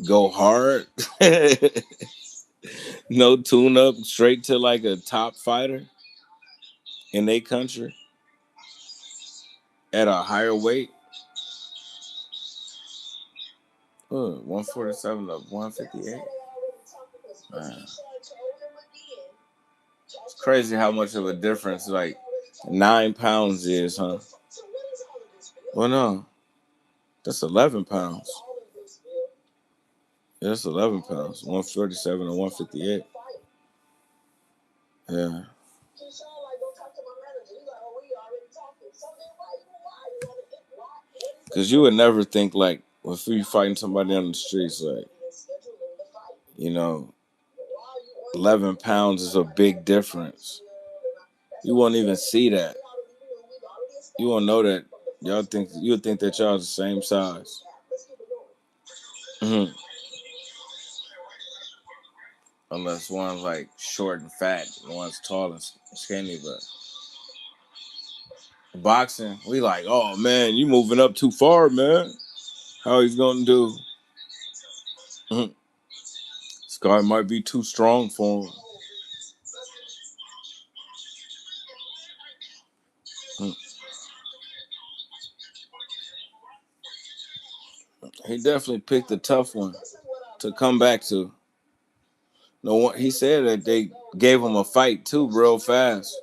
B: go hard. No tune up, straight to like a top fighter in their country at a higher weight. 147 to 158. Man. It's crazy how much of a difference like 9 pounds is, huh? Well, no, that's 11 pounds. Yeah, that's 11 pounds. 147 to 158. Yeah. Because you would never think, like, if you fighting somebody on the streets, like, you know, 11 pounds is a big difference. You won't even see that. You won't know that. You'll think that y'all the same size. Hmm. Unless one's like short and fat, and one's tall and skinny. But boxing, we like, oh man, you moving up too far, man. How he's gonna do? Mhm. This guy might be too strong for him. Mhm. He definitely picked a tough one to come back to. No one. He said that they gave him a fight too, real fast.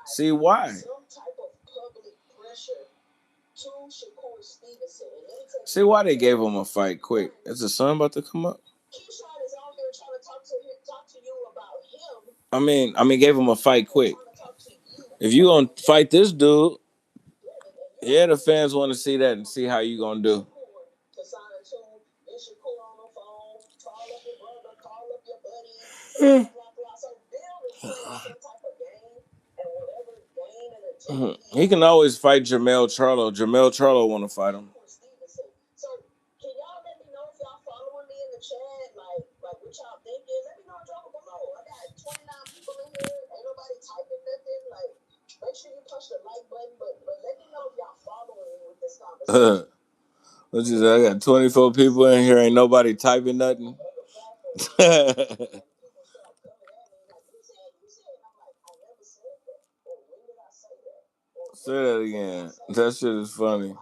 B: See why? See why they gave him a fight quick? Is the sun about to come up? Gave him a fight quick. If you gonna fight this dude, yeah, the fans want to see that and see how you gonna do. He can always fight Jermell Charlo. Jermell Charlo want to fight him. What you say? I got 24 people in here. Ain't nobody typing nothing. Say that again. That shit is funny.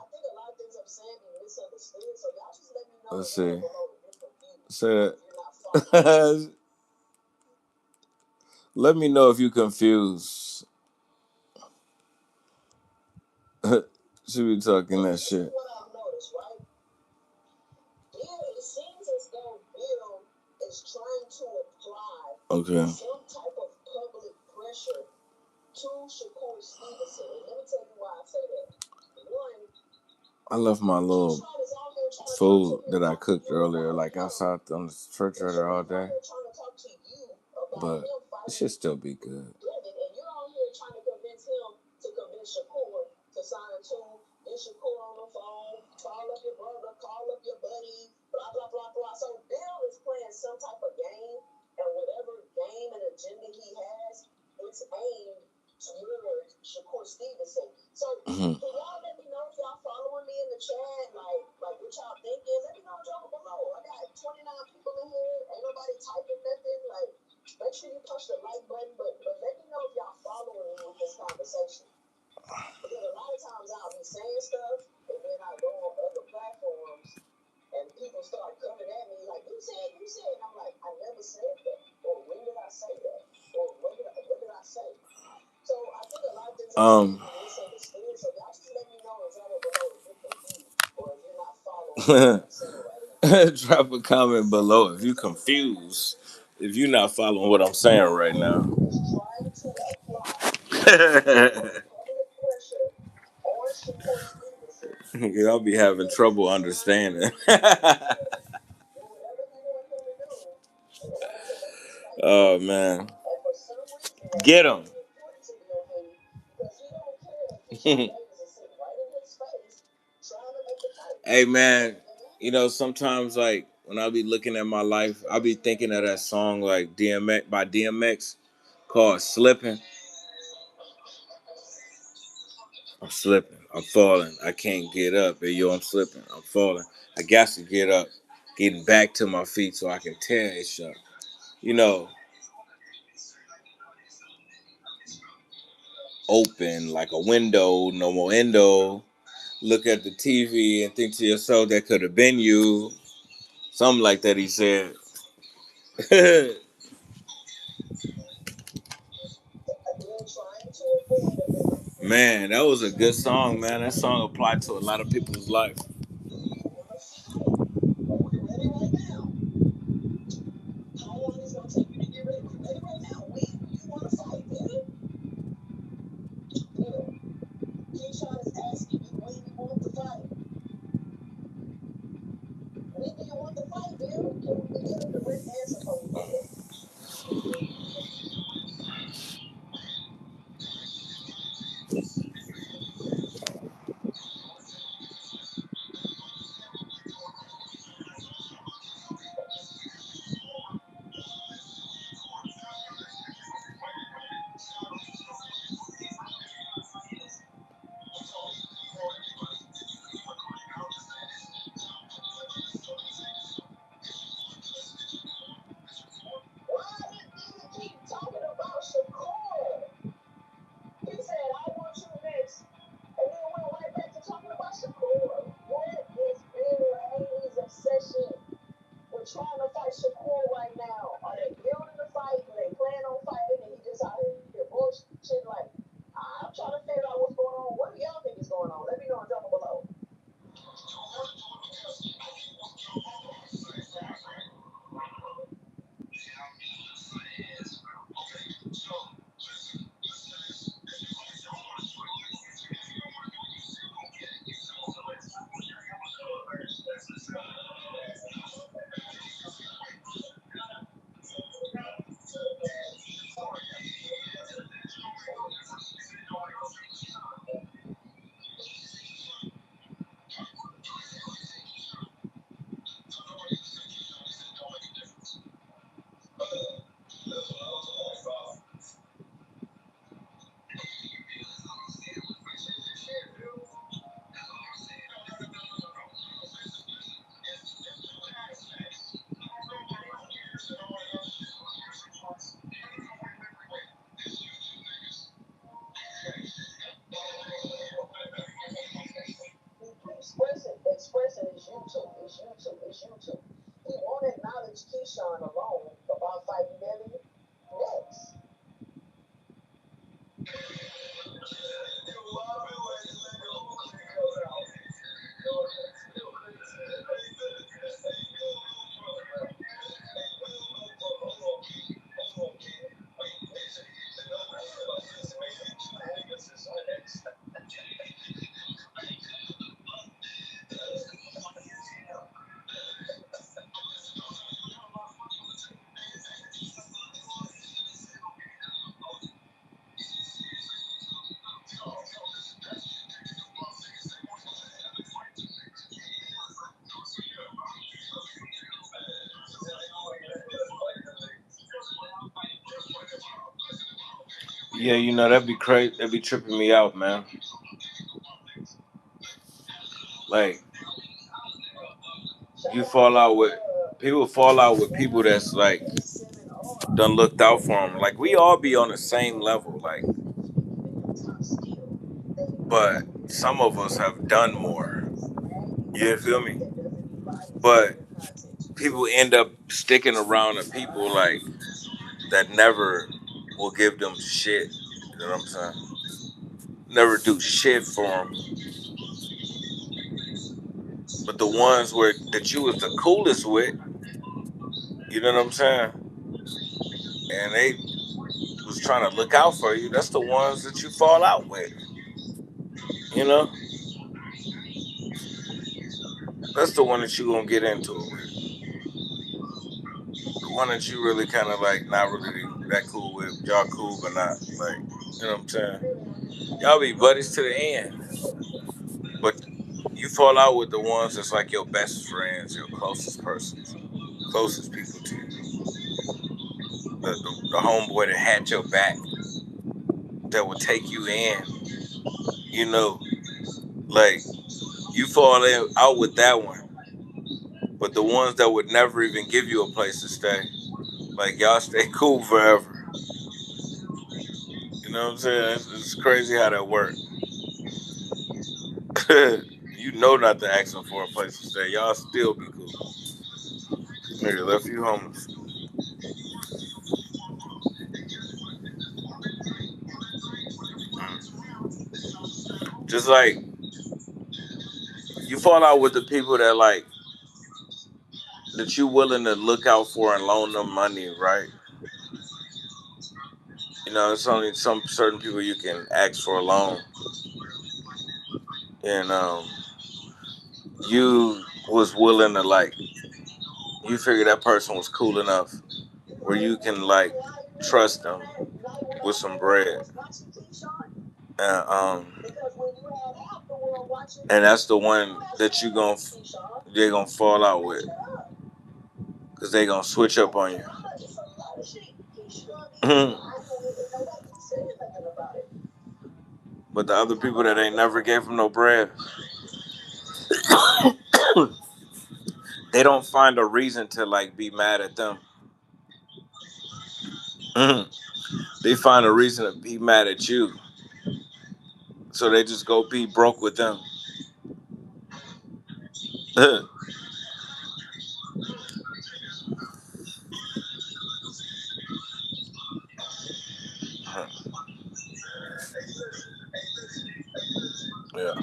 B: Let's see. Say that. Let me know if you confused. She be talking that shit. Okay. I left my little food that I cooked earlier, like outside on the refrigerator all day. But it should still be good. Mhm. Um, drop a comment below if you confused. If you're not following what I'm saying right now. Y'all be having trouble understanding. Oh man, get him. Hey man, you know sometimes like when I be looking at my life, I be thinking of that song like DMX by DMX called "Slipping." I'm slipping. I'm falling. I can't get up. Hey, yo, I'm slipping. I'm falling. I got to get up, getting back to my feet so I can tear it shut. You know, open like a window, no more endo. Look at the TV and think to yourself that could have been you. Something like that he said. Man, that was a good song, man. That song applied to a lot of people's life. Yeah, you know that'd be crazy. That'd be tripping me out, man. Like you fall out with people fall out with people that's like done looked out for them. Like we all be on the same level, like, but some of us have done more. You feel me? But people end up sticking around the people like that never will give them shit. You know what I'm saying? Never do shit for them. But the ones where that you was the coolest with, you know what I'm saying? And they was trying to look out for you. That's the ones that you fall out with. You know, that's the one that you gonna get into it with. The one that you really kind of like not really that cool with. Y'all cool, but not like, you know what I'm saying? Y'all be buddies to the end, but you fall out with the ones that's like your best friends, your closest persons, closest people to you. The homeboy that had your back, that would take you in. You know, like you fall out with that one, but the ones that would never even give you a place to stay, like y'all stay cool forever. You know what I'm saying? It's crazy how that works. You know not to ask them for a place to stay. Y'all still be cool. Nigga left you homeless. Mm. Just like you fall out with the people that like that you willing to look out for and loan them money, right? You know, it's only some certain people you can ask for a loan, and you was willing to like you figure that person was cool enough where you can like trust them with some bread, and and that's the one that they're gonna fall out with because they gonna switch up on you. But the other people that ain't never gave them no bread, they don't find a reason to like be mad at them. They find a reason to be mad at you, so they just go be broke with them. Yeah,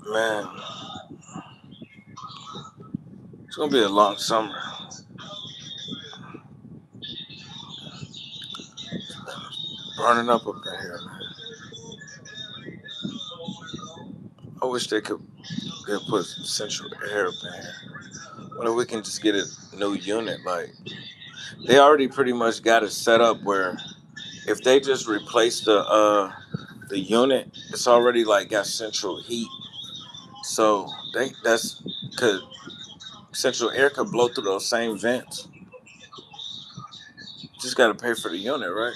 B: man, it's gonna be a long summer. Burning up in here, man. I wish they could put central air up in here. What if we can just get a new unit? Like they already pretty much got it set up where if they just replace the unit, it's already like got central heat. So that's could central air could blow through those same vents. Just got to pay for the unit, right?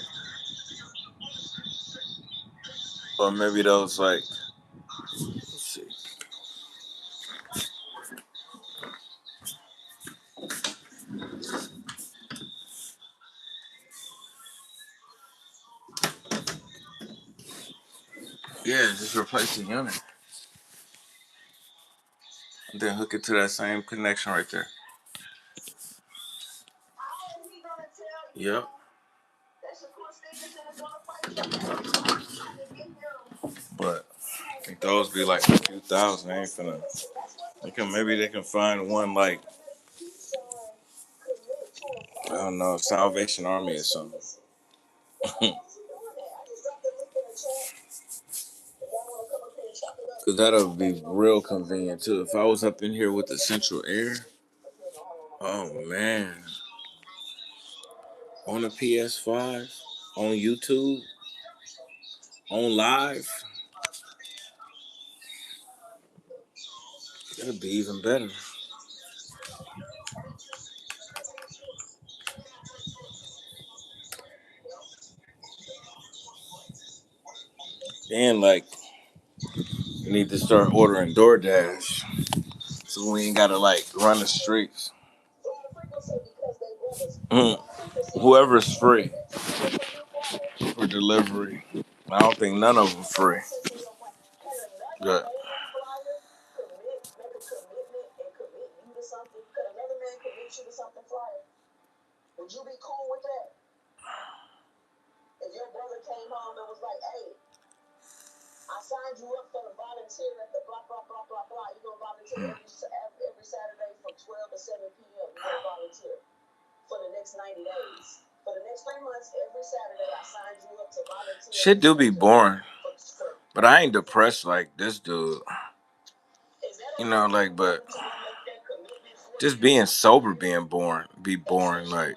B: Or maybe those like let's see. Yeah, just replace the unit and then hook it to that same connection right there. Yep. But I think those be like a few thousand. I ain't finna. Maybe they can find one like I don't know Salvation Army or something. Cause that'll be real convenient too. If I was up in here with the central air, oh man, on a PS5, on YouTube, on live, it'll be even better. Then like we need to start ordering DoorDash, so we ain't gotta like run the streets. Mm. Whoever's free for delivery. I don't think none of them free. Good. Shit do be boring, but I ain't depressed like this dude. You know, like, but just being sober, being boring, be boring. Like,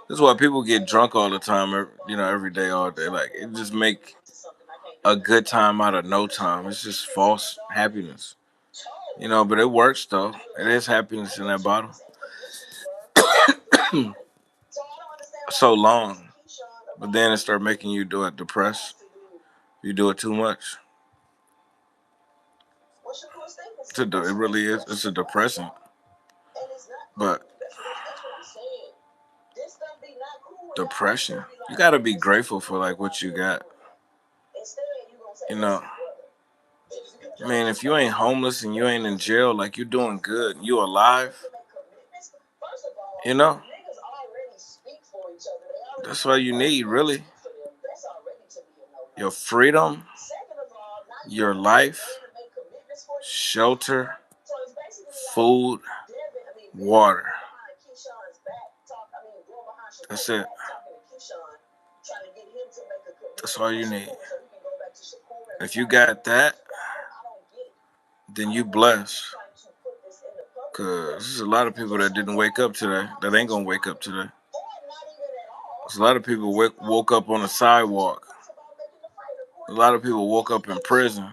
B: this is why people get drunk all the time. You know, every day, all day. Like, it just make a good time out of no time. It's just false happiness. You know, but it works though. It is happiness in that bottle. So long, but then it start making you do it depressed. You do it too much. It really is. It's a depressant. But depression, you gotta be grateful for like what you got. You know, I mean, if you ain't homeless and you ain't in jail, like you're doing good, you alive. You know, that's all you need, really. Your freedom, your life, shelter, food, water. That's it. That's all you need. If you got that, then you blessed. Cause there's a lot of people that didn't wake up today, that ain't gonna wake up today. There's a lot of people woke up on the sidewalk. A lot of people woke up in prison.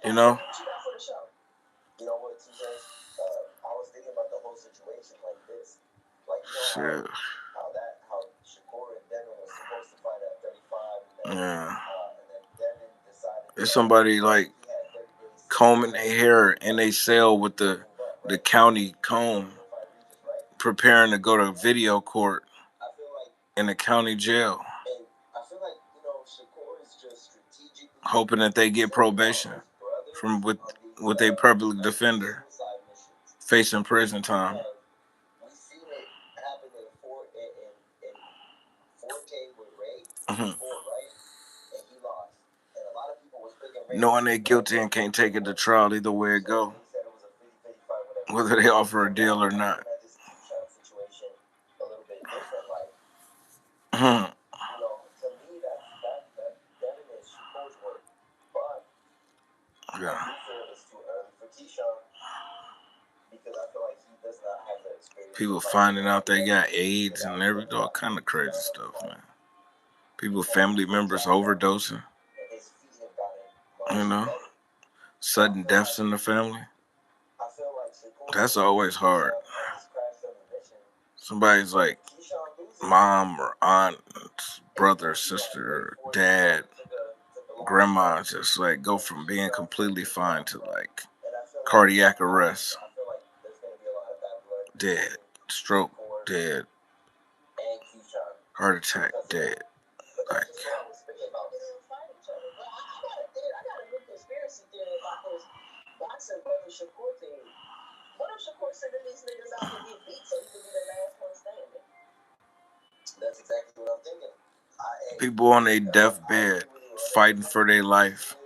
B: You know? Shit. Yeah. There's somebody like combing their hair in a cell with the county comb, preparing to go to video court in the county jail, hoping that they get probation from with a public defender facing prison time. Mhm. Knowing they're guilty and can't take it to trial, either way it go, whether they offer a deal or not. Mhm. Yeah. People finding out they got AIDS and everything, all kind of crazy stuff, man. People, family members overdosing, you know, sudden deaths in the family. That's always hard. Somebody's like mom or aunt, brother, sister, dad, grandma just like go from being completely fine to like cardiac arrest, dead, stroke, dead, heart attack, dead. Like, people on their deathbed fighting for their life,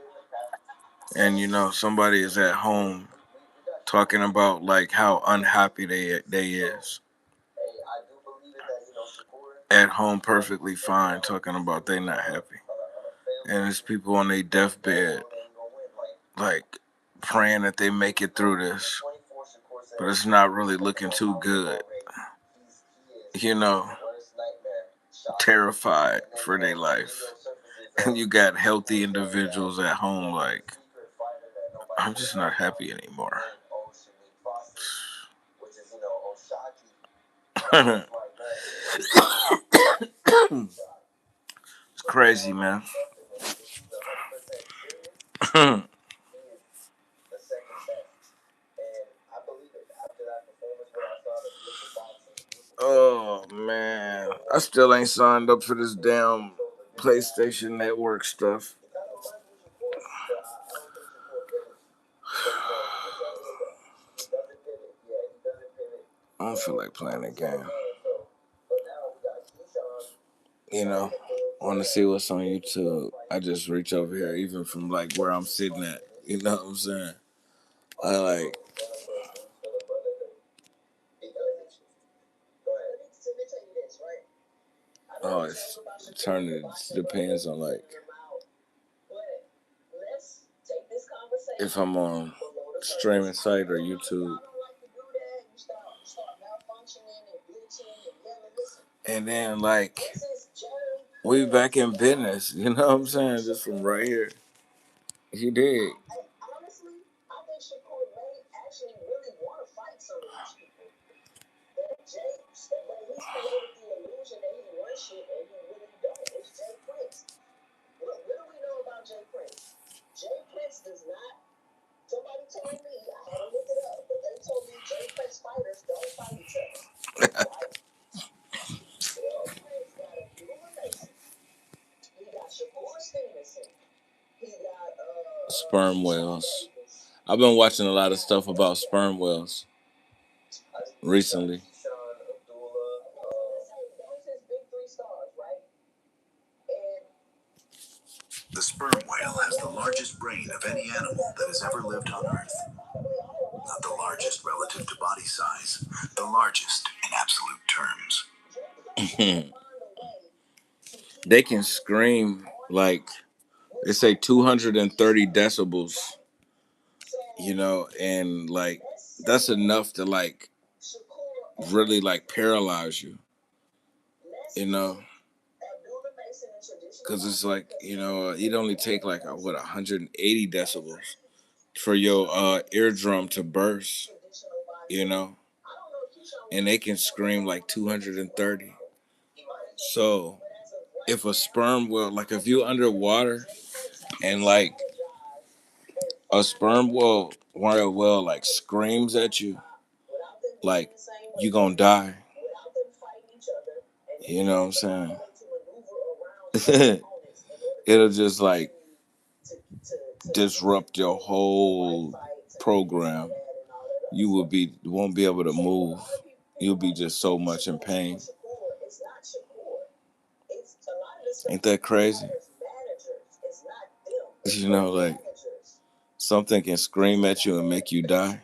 B: and you know somebody is at home talking about like how unhappy they is at home, perfectly fine, talking about they not happy, and it's people on their deathbed like praying that they make it through this, but it's not really looking too good. You know, terrified for their life. And you got healthy individuals at home like, I'm just not happy anymore. It's crazy, man. Oh man, I still ain't signed up for this damn PlayStation Network stuff. I don't feel like playing a game. You know, I want to see what's on YouTube. I just reach over here, even from like where I'm sitting at. You know what I'm saying? I like. Oh, it's turning. It depends on like if I'm on streaming site or YouTube. And then like we back in business, you know what I'm saying? Just from right here. He did. Sperm whales. I've been watching a lot of stuff about sperm whales recently.
C: The sperm whale has the largest brain of any animal that has ever lived on Earth. Not the largest relative to body size, the largest in absolute terms.
B: They can scream like they say 230 decibels, you know, and like that's enough to like really like paralyze you, you know, because it's like, you know, you'd only take like what 180 decibels for your eardrum to burst, you know, and they can scream like 230. So if a sperm whale, like if you underwater and like a sperm whale like screams at you, like you gonna die. You know what I'm saying? It'll just like disrupt your whole program. You won't be able to move. You'll be just so much in pain. Ain't that crazy? You know, like something can scream at you and make you die.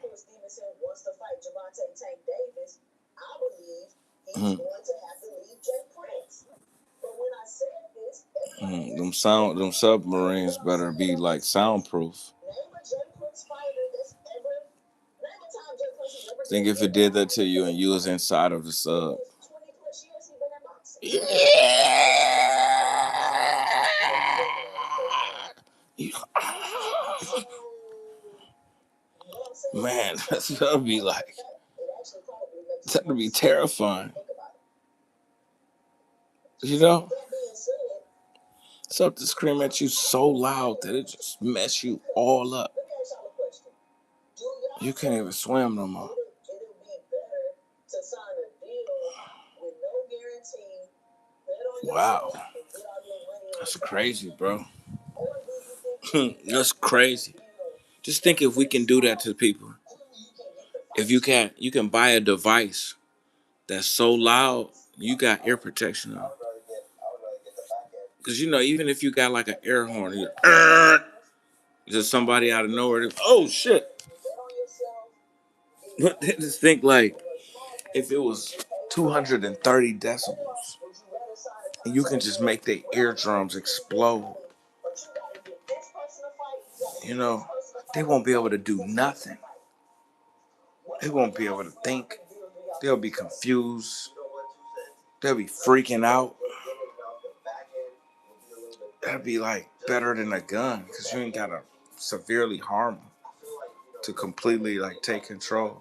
B: Mm. Them submarines better be like soundproof. Think if it did that to you and you was inside of the sub. Man, that'd be like that'd be terrifying. You know? Something scream at you so loud that it just mess you all up. You can't even swim no more. Wow. That's crazy, bro. That's crazy. Just think if we can do that to people. If you can buy a device that's so loud, you got ear protection on. Because, you know, even if you got like an air horn, just somebody out of nowhere, oh shit. But just think like, if it was 230 decibels, and you can just make their eardrums explode, you know, they won't be able to do nothing. They won't be able to think. They'll be confused. They'll be freaking out. That'd be like better than a gun because you ain't gotta severely harm them to completely like take control.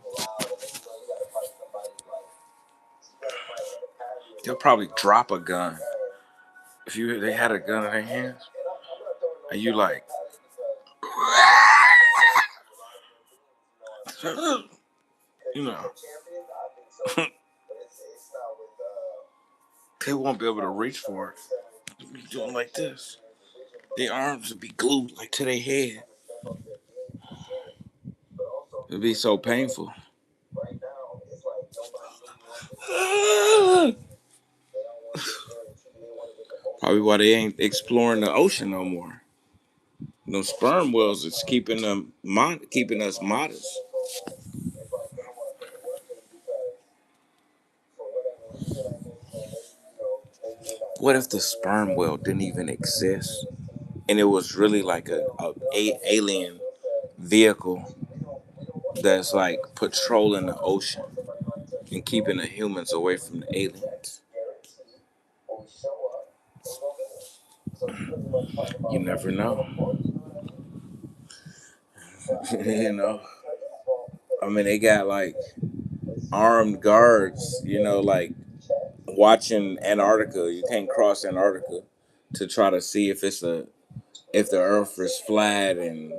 B: They'll probably drop a gun if they had a gun in their hands and you like, you know, they won't be able to reach for it.
A: be doing like this. Their arms would be glued like to their head. It'd be so painful. Probably why they ain't exploring the ocean no more. No sperm whales is keeping keeping us modest. What if the sperm whale didn't even exist, and it was really like a alien vehicle that's like patrolling the ocean and keeping the humans away from the aliens? You never know. You know, I mean, they got like armed guards. Like watching Antarctica. You can't cross Antarctica to try to see if the Earth is flat and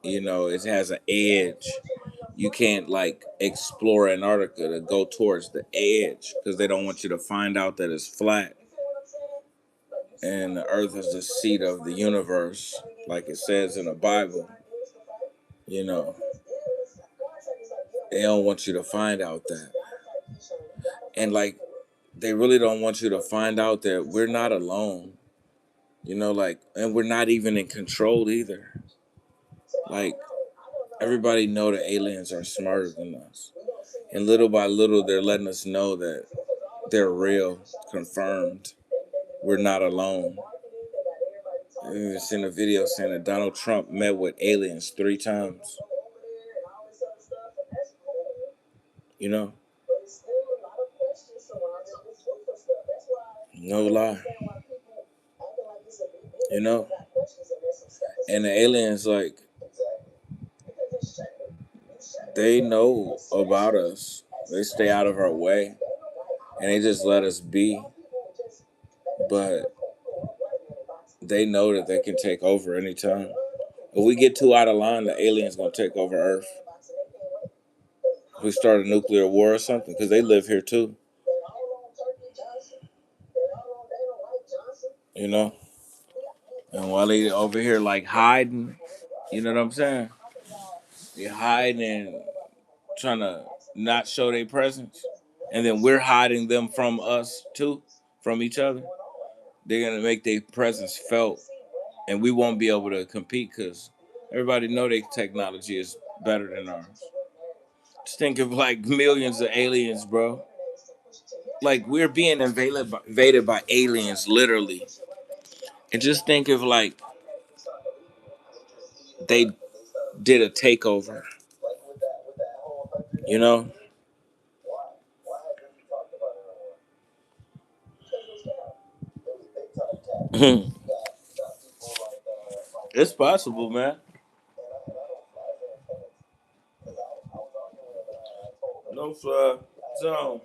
A: it has an edge. You can't like explore Antarctica to go towards the edge because they don't want you to find out that it's flat and the Earth is the seat of the universe, like it says in the Bible. You know, they don't want you to find out that, and like they really don't want you to find out that we're not alone. Like, and we're not even in control either. Like, everybody know the aliens are smarter than us, and little by little, they're letting us know that they're real, confirmed. We're not alone. I've even seen a video saying that Donald Trump met with aliens 3 times. You know, no lie. You know, and the aliens like they know about us. They stay out of our way, and they just let us be. But they know that they can take over anytime. If we get too out of line, the aliens gonna take over Earth. If we start a nuclear war or something, because they live here too. You know, and while they over here like hiding, you know what I'm saying? They hiding and trying to not show their presence, and then we're hiding them from us too, from each other. They're gonna make their presence felt, and we won't be able to compete because everybody know their technology is better than ours. Just think of like millions of aliens, bro. Like we're being invaded by aliens, literally. And just think of like they did a takeover, you know? It's possible, man. No fly zone.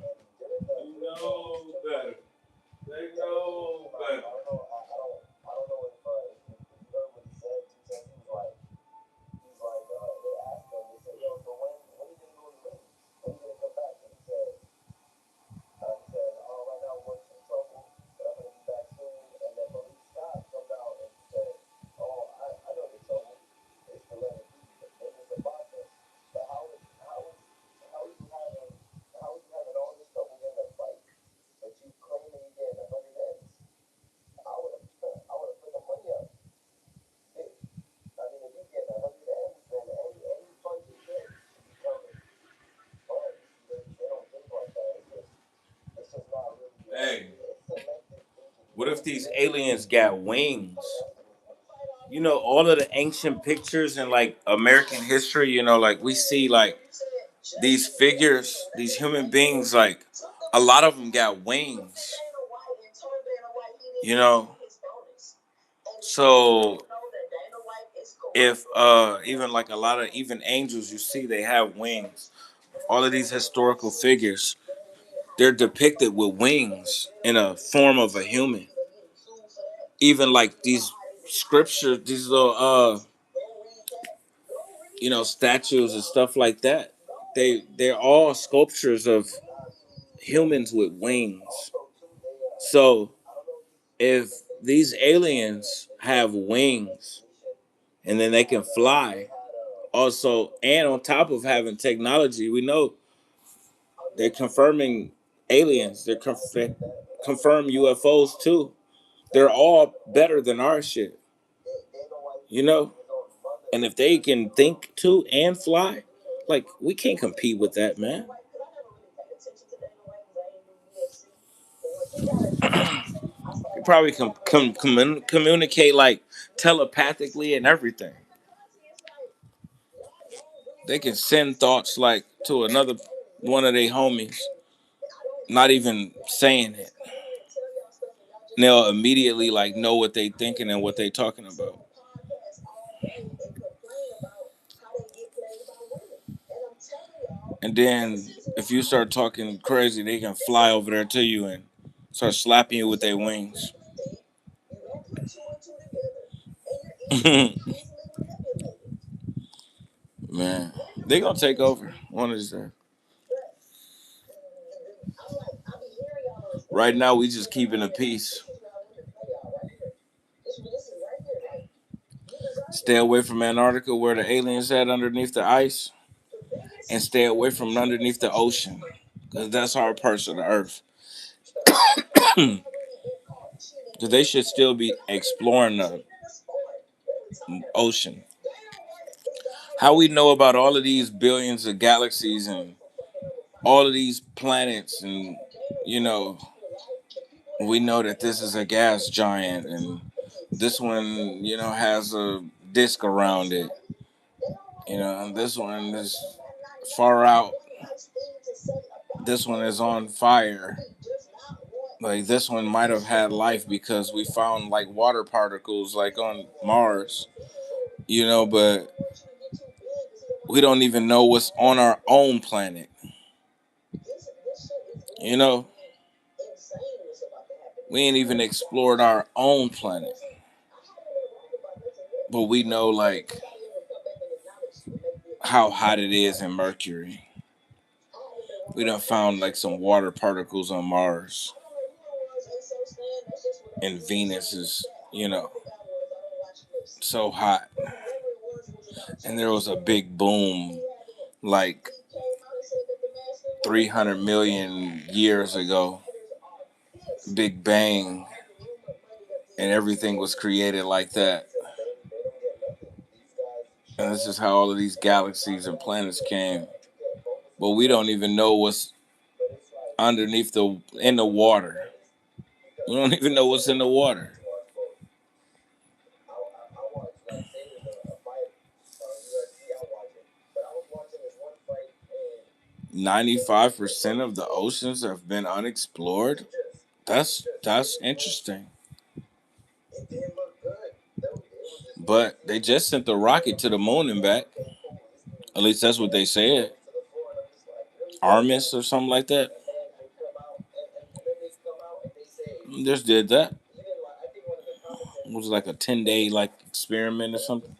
A: They know better. They know better. Hey, what if these aliens got wings? All of the ancient pictures in like American history, like we see like these figures, these human beings, like a lot of them got wings, you know. So if even like a lot of even angels you see they have wings. All of these historical figures, they're depicted with wings in a form of a human. Even like these scriptures, these little statues and stuff like that. They're all sculptures of humans with wings. So
B: if these aliens have wings and then they can fly, also, and on top of having technology, we know they're confirming aliens. They confirm UFOs too. They're all better than our shit, you know. And if they can think too and fly, like we can't compete with that, man. They probably communicate like telepathically and everything. They can send thoughts like to another one of their homies, not even saying it. And they'll immediately like know what they thinking and what they talking about. And then if you start talking crazy, they can fly over there to you and start slapping you with their wings. Man, they gonna take over one of these days. Right now, we just keeping the peace. Stay away from Antarctica, where the aliens at underneath the ice, and stay away from underneath the ocean, because that's our parts of the earth. Because they should still be exploring the ocean. How we know about all of these billions of galaxies and all of these planets, and you know, we know that this is a gas giant, and this one, you know, has a disk around it. You know, and this one is far out. This one is on fire. Like this one might have had life because we found like water particles like on Mars, you know, but we don't even know what's on our own planet. You know, we ain't even explored our own planet. But we know like how hot it is in Mercury. We done found like some water particles on Mars. And Venus is, you know, so hot. And there was a big boom like 300 million years ago. Big Bang. And everything was created like that. And this is how all of these galaxies and planets came. But we don't even know what's underneath in the water. We don't even know what's in the water. 95% of the oceans have been unexplored. That's interesting. But they just sent the rocket to the moon and back. At least that's what they said. Armis or something like that. Just did that. It was like a 10-day like experiment or something.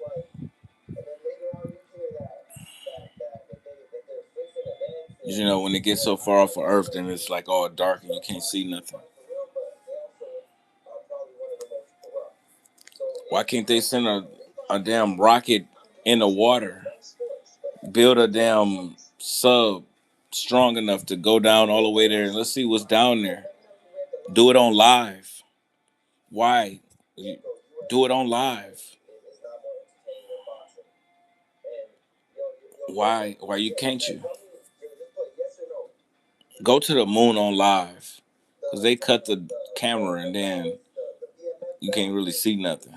B: You know, when it gets so far off of Earth, then it's like all dark and you can't see nothing. Why can't they send a damn rocket in the water? Build a damn sub strong enough to go down all the way there and let's see what's down there. Do it on live. Why? Do it on live. Why you can't you? Go to the moon on live. Because they cut the camera and then you can't really see nothing.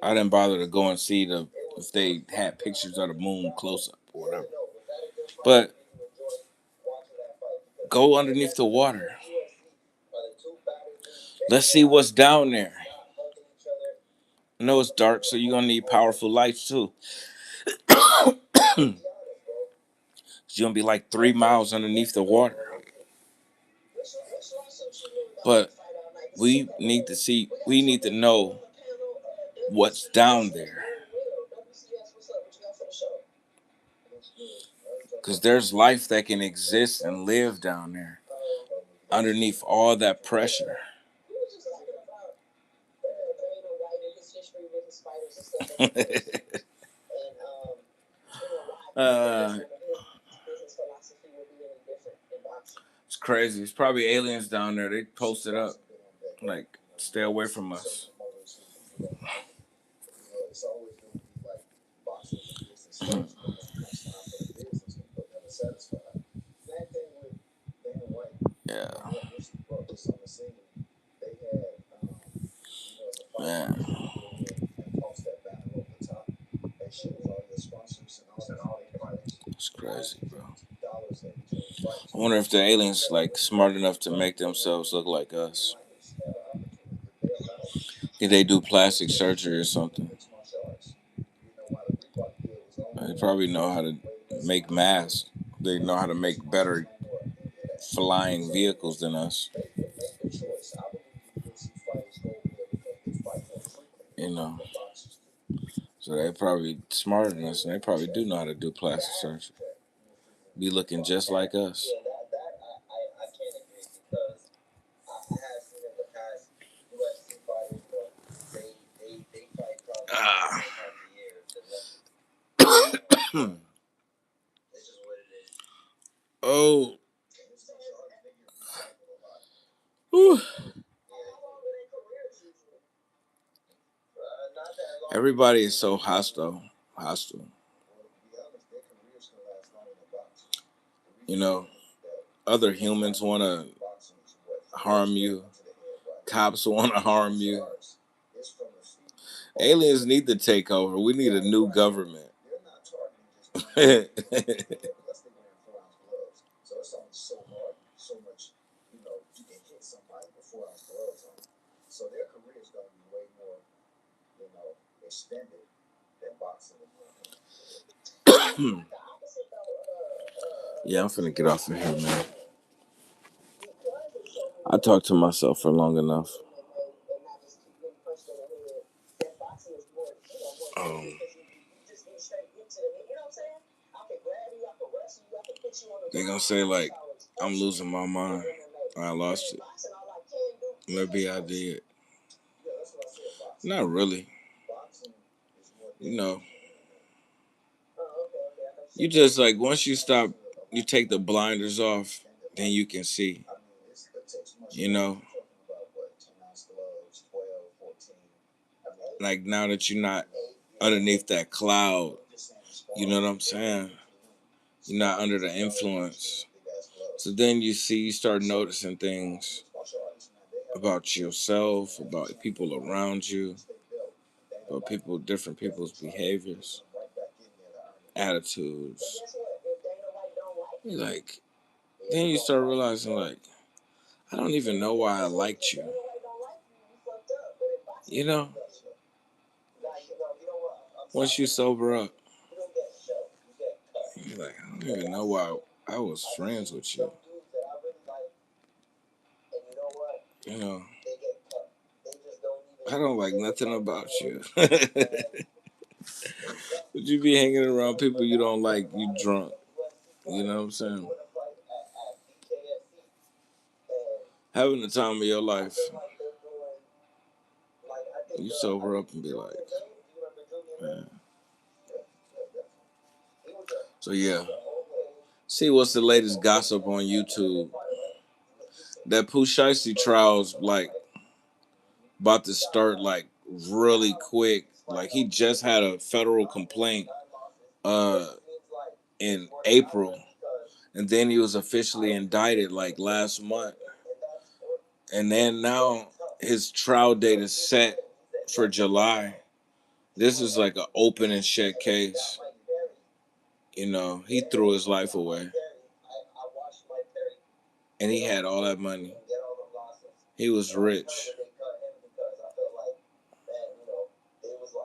B: I didn't bother to go and see if they had pictures of the moon close up or whatever. But go underneath the water. Let's see what's down there. I know it's dark, so you're gonna need powerful lights too. You're gonna be like 3 miles underneath the water. But we need to know what's down there. Because there's life that can exist and live down there. underneath all that pressure. uh, it's crazy. It's probably aliens down there. They posted up like, stay away from us. Yeah. Man. It's crazy, bro. I wonder if the aliens like smart enough to make themselves look like us. If they do plastic surgery or something. They probably know how to make masks. They know how to make better flying vehicles than us. You know. So they're probably smarter than us, and they probably do know how to do plastic surgery. Be looking just like us. Ah. Oh. Whew. Everybody is so hostile. Hostile. You know, other humans want to harm you. Cops want to harm you. Aliens need to take over. We need a new government. Yeah, I'm finna get off of here, man. I talked to myself for long enough. Um, they gonna say like I'm losing my mind. I lost it. Maybe I did. Not really. You know, you just like once you stop, you take the blinders off, then you can see. You know, like now that you're not underneath that cloud, you know what I'm saying? You're not under the influence. So then you start noticing things about yourself, about people around you, about different people's behaviors, attitudes. Like, then you start realizing, like, I don't even know why I liked you. You know, once you sober up, you're like, I don't even know why I was friends with you. You know, I don't like nothing about you. Would you be hanging around people you don't like? You drunk. You know what I'm saying? Having the time of your life. You sober up and be like, man. So yeah. See what's the latest gossip on YouTube. That Pooh Shiesty trial's like about to start like really quick. Like he just had a federal complaint uh in April, and then he was officially indicted like last month. And then now his trial date is set for July. This is like an open and shut case. You know, he threw his life away. And he had all that money. He was rich.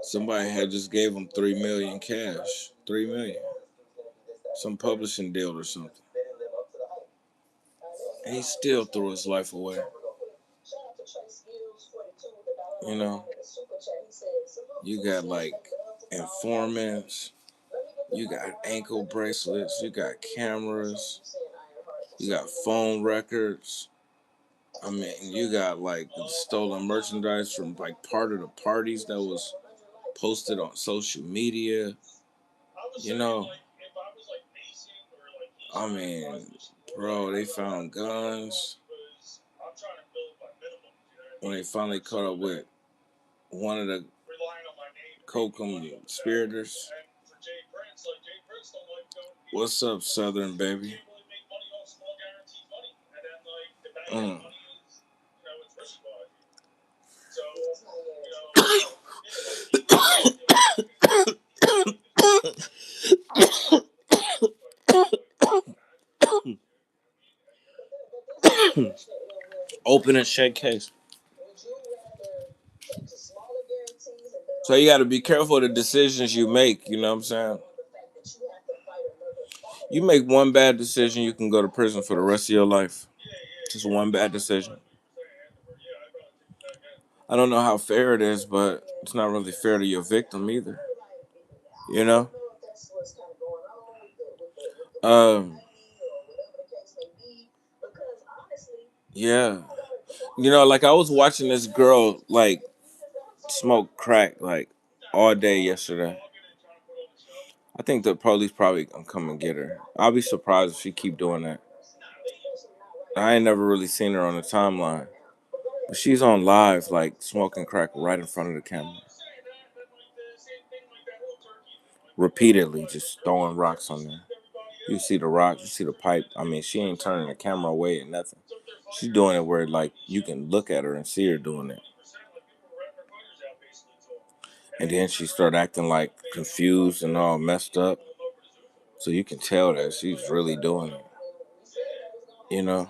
B: Somebody had just gave him 3 million cash. 3 million. Some publishing deal or something. And he still threw his life away. You know, you got like informants, you got ankle bracelets, you got cameras, you got phone records. I mean, you got like stolen merchandise from like part of the parties that was posted on social media. You know, I mean, bro, they found guns when they finally caught up with one of the co-conspirators. What's up, Southern baby? Mm. Open and shake case. So you got to be careful of the decisions you make. You know what I'm saying? You make one bad decision, you can go to prison for the rest of your life. Just one bad decision. I don't know how fair it is, but it's not really fair to your victim either. You know? Um, yeah. You know, like I was watching this girl like smoke crack like all day yesterday. I think the police probably gonna come and get her. I'll be surprised if she keep doing that. I ain't never really seen her on the timeline. But she's on live like smoking crack right in front of the camera. Repeatedly just throwing rocks on there. You see the rock, you see the pipe. I mean, she ain't turning the camera away and nothing. She's doing it where like you can look at her and see her doing it. And then she started acting like confused and all messed up. So you can tell that she's really doing it. You know?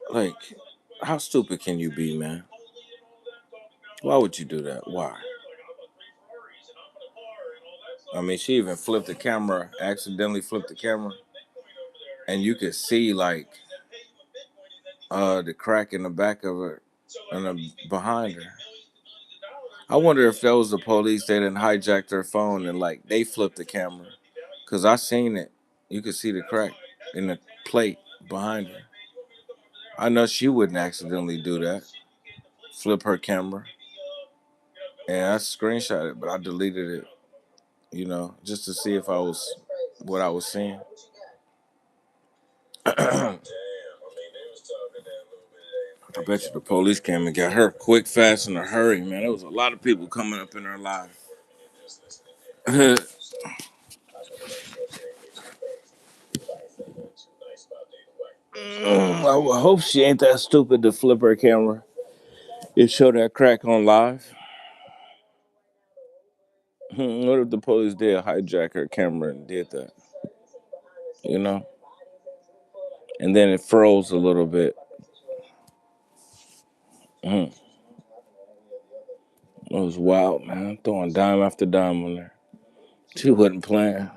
B: Like, how stupid can you be, man? Why would you do that? Why? I mean, she even flipped the camera, accidentally flipped the camera. And you could see like the crack in the back of her and behind her. I wonder if that was the police that didn't hijacked her phone and like they flipped the camera. Cause I seen it. You could see the crack in the plate behind her. I know she wouldn't accidentally do that. Flip her camera. And I screenshot it, but I deleted it, you know, just to see if I was what I was seeing. I bet you the police came and got her quick, fast, in a hurry, man. There was a lot of people coming up in her life. I hope she ain't that stupid to flip her camera and show that crack on live. What if the police did hijack her camera and did that? You know? And then it froze a little bit. It was wild, man. Throwing dime after dime on there. She wasn't playing.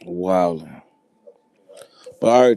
B: Wow. But all right, y'all.